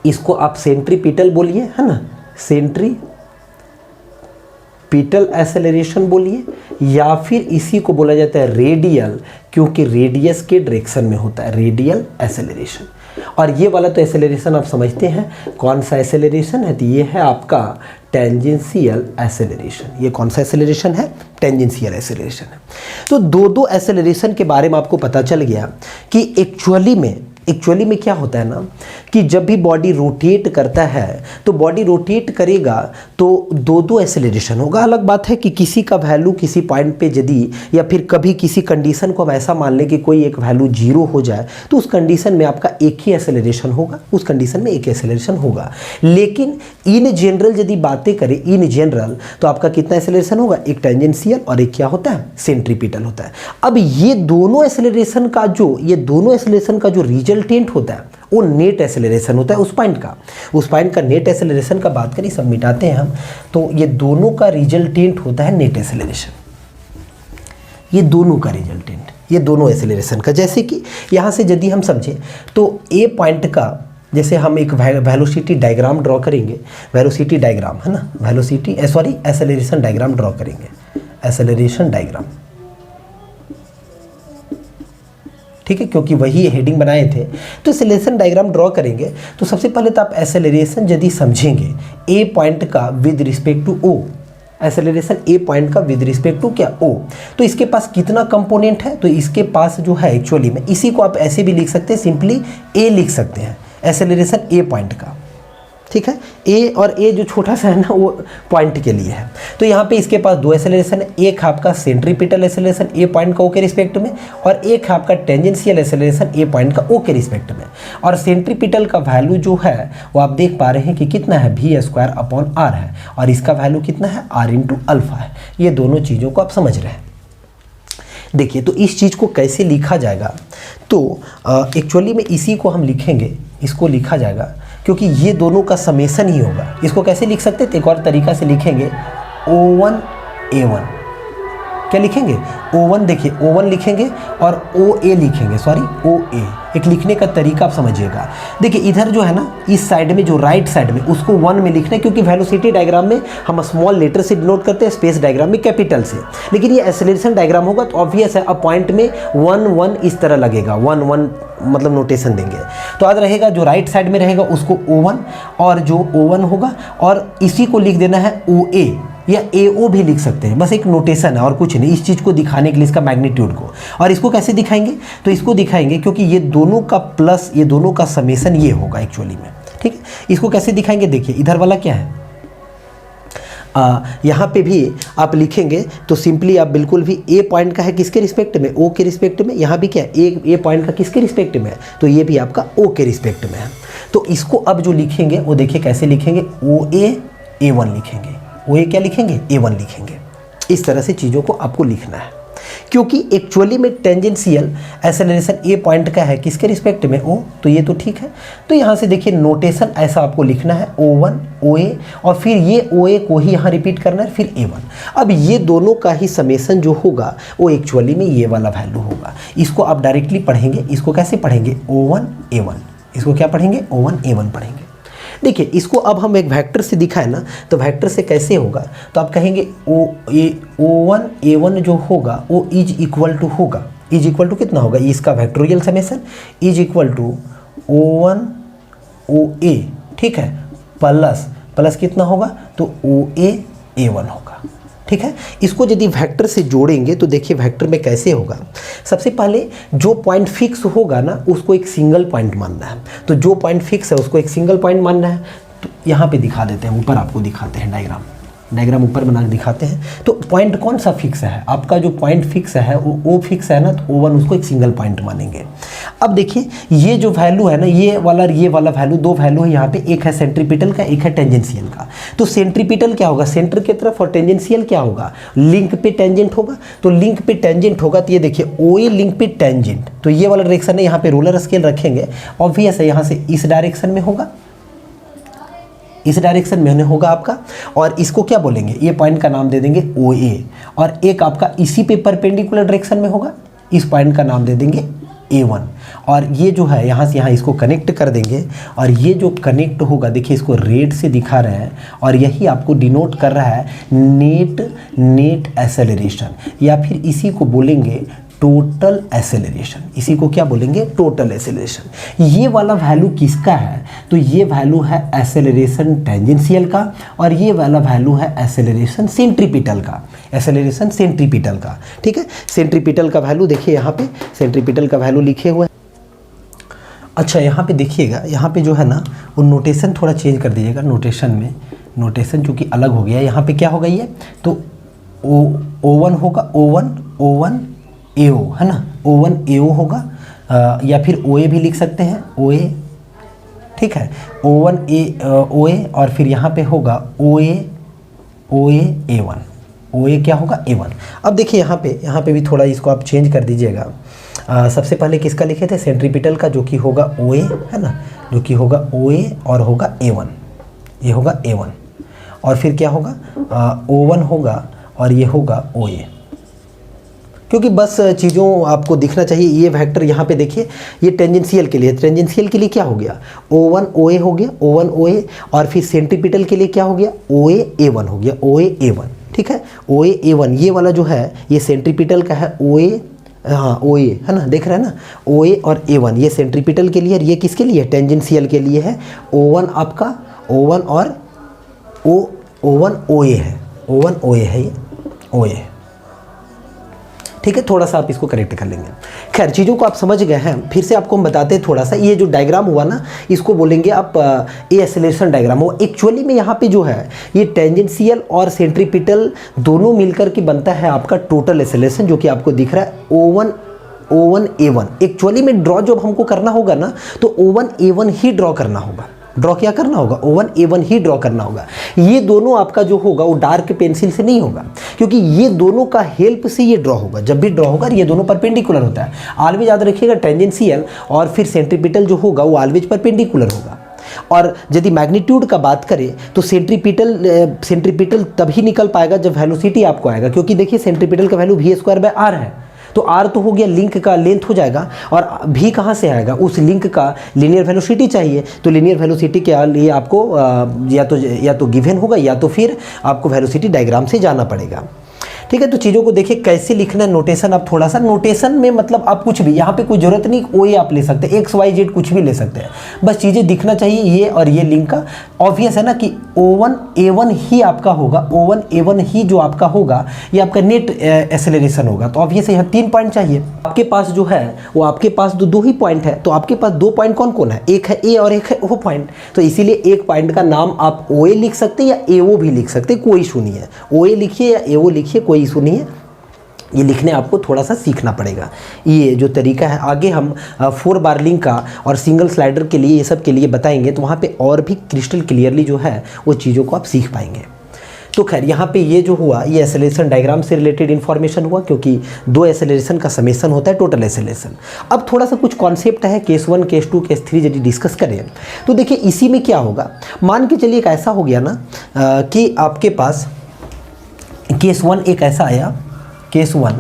इसको आप सेंट्रीपिटल बोलिए, है ना, सेंट्रीपिटल एक्सेलरेशन बोलिए, या फिर इसी को बोला जाता है रेडियल, क्योंकि रेडियस के डायरेक्शन में होता है, रेडियल एक्सेलरेशन। और ये वाला तो एक्सेलरेशन आप समझते हैं, कौन सा एक्सेलरेशन है, तो ये है आपका टेंजेंशियल एक्सेलरेशन। ये कौन सा एक्सेलरेशन है, टेंजेंशियल एक्सेलरेशन है। तो दो एक्सेलरेशन के बारे में आपको पता चल गया कि एक्चुअली में क्या होता है ना, कि जब भी बॉडी रोटेट करता है तो बॉडी रोटेट करेगा तो दो एक्सेलरेशन होगा। अलग बात है कि किसी का वैल्यू किसी पॉइंट पे यदि, या फिर कभी किसी कंडीशन को हम ऐसा मान लें कि कोई एक वैल्यू 0 हो जाए, तो उस कंडीशन में आपका एक ही एक्सेलरेशन होगा, उस कंडीशन में एक एक्सेलरेशन होगा। लेकिन इन जनरल यदि बातें करें, इन जनरल, तो आपका कितना एक्सेलरेशन होगा, एक टेंजेंशियल और एक क्या होता है, सेंट्रीपिटल होता है। अब ये दोनों एक्सेलरेशन का जो रिजल्टेंट होता है वो नेट एक्सेलरेशन होता है उस पॉइंट का नेट एक्सेलरेशन का बात करें, सब मिटाते हैं हम, तो ये दोनों का रिजल्टेंट होता है नेट एक्सेलरेशन। ये दोनों का रिजल्टेंट, ये दोनों एक्सेलरेशन का, जैसे कि यहाँ से यदि हम समझें तो ए पॉइंट का, जैसे हम एक वेलोसिटी डायग्राम ड्रॉ करेंगे, वेलोसिटी डायग्राम है ना, एक्सेलरेशन डायग्राम ड्रॉ करेंगे, एक्सेलरेशन डायग्राम, ठीक है, क्योंकि वही हेडिंग बनाए थे। तो एक्सेलरेशन डायग्राम ड्रॉ करेंगे तो सबसे पहले तो आप एक्सेलरेशन यदि समझेंगे ए पॉइंट का with respect to O, acceleration A point का विद रिस्पेक्ट टू क्या, ओ, तो इसके पास कितना कंपोनेंट है, तो इसके पास जो है एक्चुअली में, इसी को आप ऐसे भी लिख सकते हैं, सिंपली ए लिख सकते हैं, एक्सेलरेशन ए पॉइंट का, ठीक है। ए और ए जो छोटा सा है ना वो पॉइंट के लिए है। तो यहाँ पे इसके पास दो एक्सेलरेशन है, एक है आपका सेंट्रीपिटल एक्सेलरेशन ए पॉइंट का ओ के रिस्पेक्ट में, और एक है आपका टेंजेंशियल एक्सेलरेशन ए पॉइंट का ओ के रिस्पेक्ट में। और सेंट्रीपिटल का वैल्यू जो है वो आप देख पा रहे हैं कि कितना है, v स्क्वायर अपॉन r है, और इसका वैल्यू कितना है, r इंटू अल्फा है। ये दोनों चीज़ों को आप समझ रहे हैं। देखिए तो इस चीज़ को कैसे लिखा जाएगा, तो एक्चुअली में इसी को हम लिखेंगे, इसको लिखा जाएगा क्योंकि ये दोनों का समेसन ही होगा। इसको कैसे लिख सकते हैं, तो एक और तरीका से लिखेंगे, O1 A1, क्या लिखेंगे, O1, देखिए O1 लिखेंगे और OA लिखेंगे, OA, एक लिखने का तरीका आप समझिएगा। देखिए इधर जो है ना, इस साइड में जो राइट साइड में, उसको 1 में लिखना है, क्योंकि वेलोसिटी डायग्राम में हम स्मॉल लेटर से डिनोट करते हैं, स्पेस डायग्राम में कैपिटल से। लेकिन ये एक्सेलरेशन डायग्राम होगा तो ऑब्वियस है, अब पॉइंट में 1 1 इस तरह लगेगा, 1 1 मतलब नोटेशन देंगे। तो आज रहेगा जो राइट साइड में रहेगा उसको O1, और जो O1 होगा, और इसी को लिख देना है OA, या AO भी लिख सकते हैं, बस एक नोटेशन है और कुछ नहीं, इस चीज़ को दिखाने के लिए, इसका मैग्नीट्यूड को। और इसको कैसे दिखाएंगे, तो इसको दिखाएंगे क्योंकि ये दोनों का प्लस, ये दोनों का समेसन ये होगा एक्चुअली में, ठीक है। इसको कैसे दिखाएंगे, देखिए इधर वाला क्या है, यहाँ पे भी आप लिखेंगे तो सिंपली आप बिल्कुल भी ए पॉइंट का है किसके रिस्पेक्ट में, ओ के रिस्पेक्ट में, यहाँ भी क्या है, ए पॉइंट का किसके रिस्पेक्ट में है, तो ये भी आपका ओ के रिस्पेक्ट में है। तो इसको अब जो लिखेंगे वो देखिए कैसे लिखेंगे, OA A1 लिखेंगे, OA क्या लिखेंगे, A1 लिखेंगे। इस तरह से चीज़ों को आपको लिखना है, क्योंकि एक्चुअली में टेंजेंशियल एक्सेलरेशन ए पॉइंट का है किसके रिस्पेक्ट में, ओ, तो ये तो ठीक है। तो यहाँ से देखिए नोटेशन ऐसा आपको लिखना है, O1 OA, और फिर ये OA को ही यहाँ रिपीट करना है, फिर A1। अब ये दोनों का ही समेसन जो होगा वो एक्चुअली में ये वाला वैल्यू होगा। इसको आप डायरेक्टली पढ़ेंगे, इसको कैसे पढ़ेंगे, O1 A1, इसको क्या पढ़ेंगे, O1 A1 पढ़ेंगे। देखिए इसको अब हम एक वेक्टर से दिखाएं ना, तो वेक्टर से कैसे होगा, तो आप कहेंगे O1 A1 जो होगा वो इज इक्वल टू होगा, इज इक्वल टू कितना होगा, इसका vectorial summation is equal to O1 OA, ठीक है, प्लस कितना होगा, तो OA A1 होगा, ठीक है। इसको यदि वेक्टर से जोड़ेंगे तो देखिए वेक्टर में कैसे होगा, सबसे पहले जो पॉइंट फिक्स होगा ना उसको एक सिंगल पॉइंट मानना है। तो जो पॉइंट फिक्स है उसको एक सिंगल पॉइंट मानना है, तो यहाँ पे दिखा देते हैं, ऊपर आपको दिखाते हैं डायग्राम, डायग्राम ऊपर बना के दिखाते हैं। तो पॉइंट कौन सा फिक्स है, आपका जो पॉइंट फिक्स है वो ओ फिक्स है ना, तो O1 उसको एक सिंगल पॉइंट मानेंगे। अब देखिए ये जो वैल्यू है ना, ये वाला वैल्यू, दो वैल्यू है यहाँ पे, एक है सेंट्रीपिटल का, एक है टेंजेंशियल का। तो सेंट्रीपिटल क्या होगा, सेंटर की तरफ, और टेंजेंशियल क्या होगा, लिंक पे टेंजेंट होगा। तो लिंक पे टेंजेंट होगा तो ये देखिए OA लिंक पे टेंजेंट, तो ये वाला डायरेक्शन है, यहाँ पे रोलर स्केल रखेंगे, ऑब्वियस है यहाँ से इस डायरेक्शन में होगा, इस डायरेक्शन में होगा आपका। और इसको क्या बोलेंगे, ये पॉइंट का नाम दे देंगे OA, और एक आपका इसी पे परपेंडिकुलर डायरेक्शन में होगा, इस पॉइंट का नाम दे देंगे A1। और ये जो है यहाँ से यहाँ इसको कनेक्ट कर देंगे, और ये जो कनेक्ट होगा देखिए इसको रेड से दिखा रहे हैं, और यही आपको डिनोट कर रहा है नेट एक्सेलरेशन, या फिर इसी को बोलेंगे टोटल एक्सेलरेशन। इसी को क्या बोलेंगे, टोटल एक्सेलरेशन। ये वाला वैल्यू किसका है, तो ये वैल्यू है एक्सेलरेशन टेंजेंशियल का, और ये वाला वैल्यू है एक्सेलरेशन सेंट्रीपिटल का, एक्सेलरेशन सेंट्रीपिटल का। ठीक है, सेंट्रीपिटल का वैल्यू देखिए यहाँ पे, सेंट्रीपिटल का वैल्यू लिखे हुए हैं। अच्छा यहाँ पे देखिएगा, यहाँ पे जो है ना वो नोटेशन थोड़ा चेंज कर दीजिएगा, नोटेशन में, नोटेशन चूँकि अलग हो गया, यहाँ पे क्या होगा ये, तो O1 होगा, O1 AO है ना, O1 AO होगा, या फिर OA भी लिख सकते हैं, OA। ठीक है, O1 OA, और फिर यहाँ पे होगा OA A1, OA क्या होगा, A1। अब देखिए यहाँ पे भी थोड़ा इसको आप चेंज कर दीजिएगा। सबसे पहले किसका लिखे थे, सेंट्रीपिटल का, जो कि होगा OA है ना, जो कि होगा OA और होगा A1, ये होगा A1, और फिर क्या होगा O1 होगा, और ये होगा OA। क्योंकि बस चीज़ों आपको दिखना चाहिए। ये वेक्टर यहाँ पे देखिए, ये टेंजेंशियल के लिए, टेंजेंशियल के लिए क्या हो गया, O1 OA हो गया, O1 OA, और फिर सेंट्रीपिटल के लिए क्या हो गया, OA A1 हो गया, OA A1। ठीक है, OA A1 ये वाला जो है ये सेंट्रीपिटल का है, OA, हाँ OA है ना, देख रहे हैं ना, OA और A1 ये सेंट्रीपिटल के लिए, और ये किसके लिए, टेंजेंशियल के लिए है। O1 आपका O1 और O1 OA है, O1 OA है, ये OA है। ठीक है, थोड़ा सा आप इसको करेक्ट कर लेंगे। खैर चीज़ों को आप समझ गए हैं, फिर से आपको हम बताते हैं थोड़ा सा। ये जो डायग्राम हुआ ना, इसको बोलेंगे आप ए एक्सेलरेशन डायग्राम हो। एक्चुअली में यहाँ पे जो है ये टेंजेंशियल और सेंट्रीपिटल दोनों मिलकर के बनता है आपका टोटल एक्सेलरेशन, जो कि आपको दिख रहा है O1 A1। एक्चुअली में ड्रॉ जब हमको करना होगा ना, तो O1 A1 ही ड्रॉ करना होगा। ड्रॉ क्या करना होगा, O1 A1 ही ड्रॉ करना होगा। ये दोनों आपका जो होगा वो डार्क पेंसिल से नहीं होगा, क्योंकि ये दोनों का हेल्प से ये ड्रॉ होगा। जब भी ड्रॉ होगा ये दोनों परपेंडिकुलर होता है। ऑलवेज याद रखिएगा, टेंजेंशियल और फिर सेंट्रीपिटल जो होगा वो ऑलवेज परपेंडिकुलर होगा। और यदि मैग्नीट्यूड का बात करें तो सेंट्रीपिटल तभी निकल पाएगा जब वेलोसिटी आपको आएगा, क्योंकि देखिए सेंट्रीपिटल का वैल्यू v² है, तो R तो हो गया लिंक का लेंथ हो जाएगा, और V कहाँ से आएगा, उस लिंक का लीनियर वेलोसिटी चाहिए। तो लीनियर वेलोसिटी के लिए आपको या तो गिवन होगा, या तो फिर आपको वेलोसिटी डायग्राम से जाना पड़ेगा। ठीक है, तो चीज़ों को देखिए कैसे लिखना है। नोटेशन आप थोड़ा सा, नोटेशन में मतलब आप कुछ भी, यहाँ पे कोई ज़रूरत नहीं, OA आप ले सकते हैं, XYZ कुछ भी ले सकते हैं, बस चीज़ें दिखना चाहिए। ये और ये लिंक का ऑब्वियस है ना कि O1 A1 ही आपका होगा, O1 A1 ही जो आपका होगा ये आपका नेट एक्सेलरेशन होगा। तो ऑब्वियस यहाँ 3 पॉइंट चाहिए आपके पास, जो है वो आपके पास दो ही पॉइंट है। तो आपके पास 2 पॉइंट कौन कौन है, एक है A और एक है O पॉइंट। तो इसीलिए एक पॉइंट का नाम आप OA लिख सकते हैं या AO भी लिख सकते हैं, कोई इशू नहीं है। OA लिखिए या AO लिखिए, कोई इशू नहीं है। ये लिखने आपको थोड़ा सा सीखना पड़ेगा। ये जो तरीका है, आगे हम 4 बार लिंक का और सिंगल स्लाइडर के लिए, ये सब के लिए बताएंगे, तो वहाँ पे और भी क्रिस्टल क्लियरली जो है वो चीज़ों को आप सीख पाएंगे। तो खैर यहाँ पे ये जो हुआ ये एक्सेलरेशन डायग्राम से रिलेटेड इन्फॉर्मेशन हुआ, क्योंकि 2 एक्सेलरेशन का समेशन होता है टोटल एक्सेलरेशन। अब थोड़ा सा कुछ कॉन्सेप्ट है, केस 1 केस 2 केस 3 यदि डिस्कस करें तो देखिए इसी में क्या होगा। मान के चलिए एक ऐसा हो गया ना कि आपके पास केस 1 एक ऐसा आया, केस 1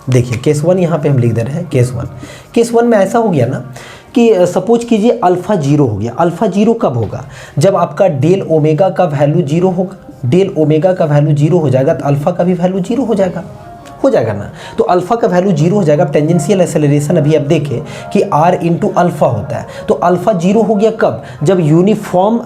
देखिए, केस 1 यहाँ पे हम लिख दे रहे हैं केस 1 में ऐसा हो गया ना कि सपोज कीजिए अल्फ़ा 0 हो गया। अल्फ़ा 0 कब होगा, जब आपका डेल ओमेगा का वैल्यू 0 होगा। डेल ओमेगा का वैल्यू 0 हो जाएगा तो अल्फ़ा का भी वैल्यू 0 हो जाएगा ना। तो अल्फ़ा का वैल्यू 0 हो जाएगा। टेंजेंशियल एक्सेलरेशन अभी आप देखें कि r इंटू अल्फ़ा होता है, तो अल्फ़ा 0 हो गया कब, जब यूनिफॉर्म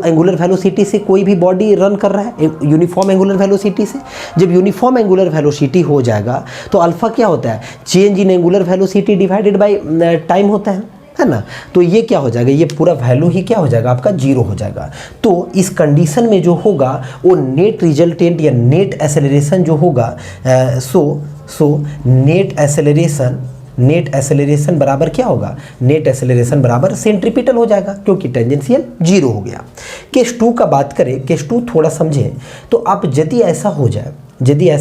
एंगुलर वेलोसिटी से कोई भी बॉडी रन कर रहा है, यूनिफॉर्म एंगुलर वेलोसिटी से। जब यूनिफॉर्म एंगुलर वेलोसिटी हो जाएगा तो अल्फ़ा क्या होता है, change in angular velocity divided by time होता है। है ना। तो ये क्या हो जाएगा, ये पूरा वैल्यू ही क्या हो जाएगा आपका 0 हो जाएगा। तो इस कंडीशन में जो होगा वो नेट रिजल्टेंट या नेट एक्सेलरेशन जो होगा सो नेट एक्सेलरेशन बराबर क्या होगा, नेट एक्सेलरेशन बराबर सेंट्रीपिटल हो जाएगा क्योंकि टेंजेंशियल 0 हो गया। केस 2 का बात करें, केस 2 थोड़ा समझें तो आप यदि ऐसा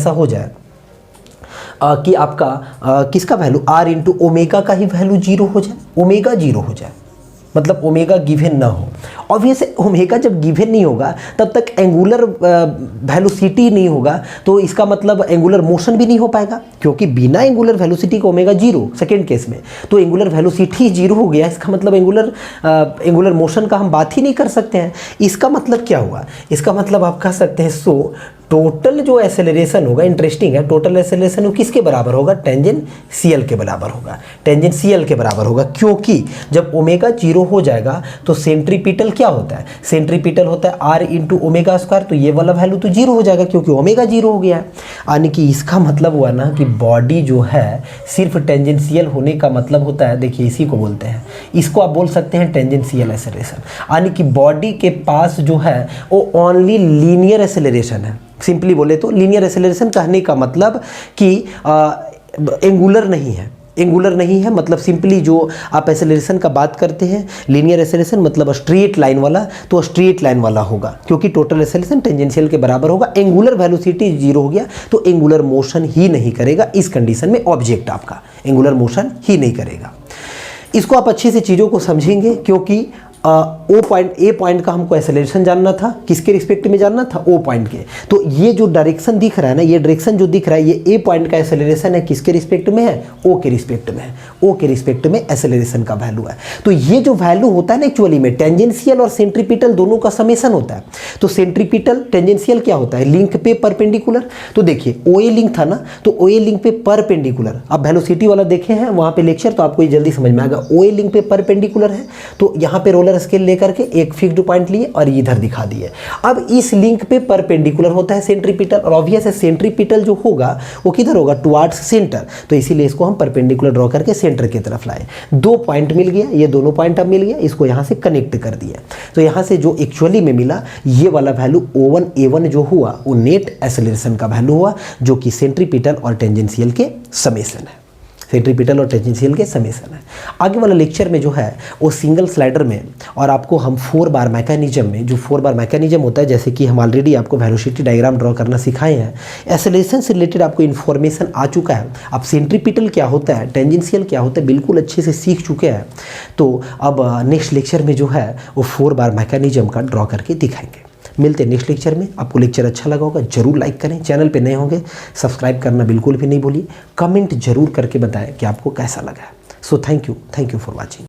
हो जाए कि आपका किसका वैल्यू r इंटू ओमेगा का ही वैल्यू 0 हो जाए, ओमेगा 0 हो जाए, मतलब ओमेगा गिवन ना हो। ऑब्वियस ओमेगा जब गिवन नहीं होगा तब तक एंगुलर वेलोसिटी नहीं होगा, तो इसका मतलब एंगुलर मोशन भी नहीं हो पाएगा, क्योंकि बिना एंगुलर वेलोसिटी का ओमेगा 0 सेकेंड केस में, तो एंगुलर वेलोसिटी 0 हो गया, इसका मतलब एंगुलर मोशन का हम बात ही नहीं कर सकते हैं। इसका मतलब क्या हुआ, इसका मतलब आप कह सकते हैं सो टोटल जो एक्सेलरेशन होगा, इंटरेस्टिंग है, टोटल एक्सेलरेशन किसके बराबर होगा, टेंजेंशियल के बराबर होगा, टेंजेंशियल के बराबर होगा, क्योंकि जब ओमेगा 0 हो जाएगा तो सेंट्रीपिटल क्या होता है, सेंट्रीपिटल होता है r इंटू ओमेगा स्क्वायर, तो ये वाला वैल्यू तो 0 हो जाएगा क्योंकि ओमेगा 0 हो गया है। यानी कि इसका मतलब हुआ ना कि बॉडी जो है सिर्फ टेंजेंशियल होने का मतलब होता है, देखिए इसी को बोलते हैं, इसको आप बोल सकते हैं टेंजेंशियल एक्सेलरेशन, यानी कि बॉडी के पास जो है वो ओनली लीनियर एक्सेलरेशन है। सिंपली बोले तो लीनियर एक्सेलरेशन कहने का मतलब कि एंगुलर नहीं है, मतलब सिंपली जो आप एक्सेलरेशन का बात करते हैं लीनियर एक्सेलरेशन मतलब स्ट्रेट लाइन वाला, तो स्ट्रेट लाइन वाला होगा क्योंकि टोटल एक्सेलरेशन टेंजेंशियल के बराबर होगा। एंगुलर वेलोसिटी 0 हो गया तो एंगुलर मोशन ही नहीं करेगा, इस कंडीशन में ऑब्जेक्ट आपका एंगुलर मोशन ही नहीं करेगा। इसको आप अच्छे से चीज़ों को समझेंगे क्योंकि ए पॉइंट का हमको एक्सेलरेशन जानना था, किसके रिस्पेक्ट में जानना था, ओ पॉइंट के। तो ये जो डायरेक्शन दिख रहा है ना, ये डायरेक्शन जो दिख रहा है ये ए पॉइंट का एक्सेलरेशन है, किसके रिस्पेक्ट में है, ओ के रिस्पेक्ट में है, ओ के रिस्पेक्ट में एक्सेलरेशन का वैल्यू है। तो ये जो वैल्यू होता है ना एक्चुअली में टेंजेंशियल और सेंट्रीपिटल दोनों का समेशन होता है। तो सेंट्रीपिटल टेंजेंशियल क्या होता है, लिंक पे परपेंडिकुलर। तो देखिए ओ ए लिंक था ना, तो ओ ए लिंक पे परपेंडिकुलर, आप वेलोसिटी वाला देखे हैं वहाँ पे लेक्चर, तो आपको ये जल्दी समझ में आएगा। ओ ए लिंक पे परपेंडिकुलर है, तो यहाँ पे रोलर स्केल लेकर के एक फिक्स्ड पॉइंट लिए और इधर दिखा दिए। अब इस लिंक पे परपेंडिकुलर होता है सेंट्रीपिटल, और ऑब्वियस है सेंट्रीपिटल जो होगा वो किधर होगा, टुवार्ड्स सेंटर, तो इसीलिए इसको हम परपेंडिकुलर ड्रॉ करके सेंटर की तरफ लाए। 2 पॉइंट मिल गया, ये दोनों पॉइंट अब मिल गया, इसको यहाँ से कनेक्ट कर दिया। तो यहाँ से जो एक्चुअली में मिला ये वाला वैल्यू O1 A1 जो हुआ वो नेट एक्सेलरेशन का वैल्यू हुआ, जो कि सेंट्रीपिटल और टेंजेंशियल के समेशन है, सेंट्रीपिटल और टेंजेंशियल के समेशन है। आगे वाला लेक्चर में जो है वो सिंगल स्लाइडर में और आपको हम 4 बार मैकेनिज्म में, जो 4 बार मैकेनिज्म होता है, जैसे कि हम ऑलरेडी आपको वेलोसिटी डायग्राम ड्रॉ करना सिखाए हैं, एक्सेलरेशन से रिलेटेड आपको इन्फॉर्मेशन आ चुका है, आप सेंट्रीपिटल क्या होता है, टेंजेंशियल क्या होता है बिल्कुल अच्छे से सीख चुके हैं। तो अब नेक्स्ट लेक्चर में जो है वो 4 बार मैकेनिज्म का ड्रॉ करके दिखाएंगे। मिलते हैं नेक्स्ट लेक्चर में। आपको लेक्चर अच्छा लगा होगा जरूर लाइक करें, चैनल पे नए होंगे सब्सक्राइब करना बिल्कुल भी नहीं भूलिए, कमेंट जरूर करके बताएं कि आपको कैसा लगा है। So thank you for watching.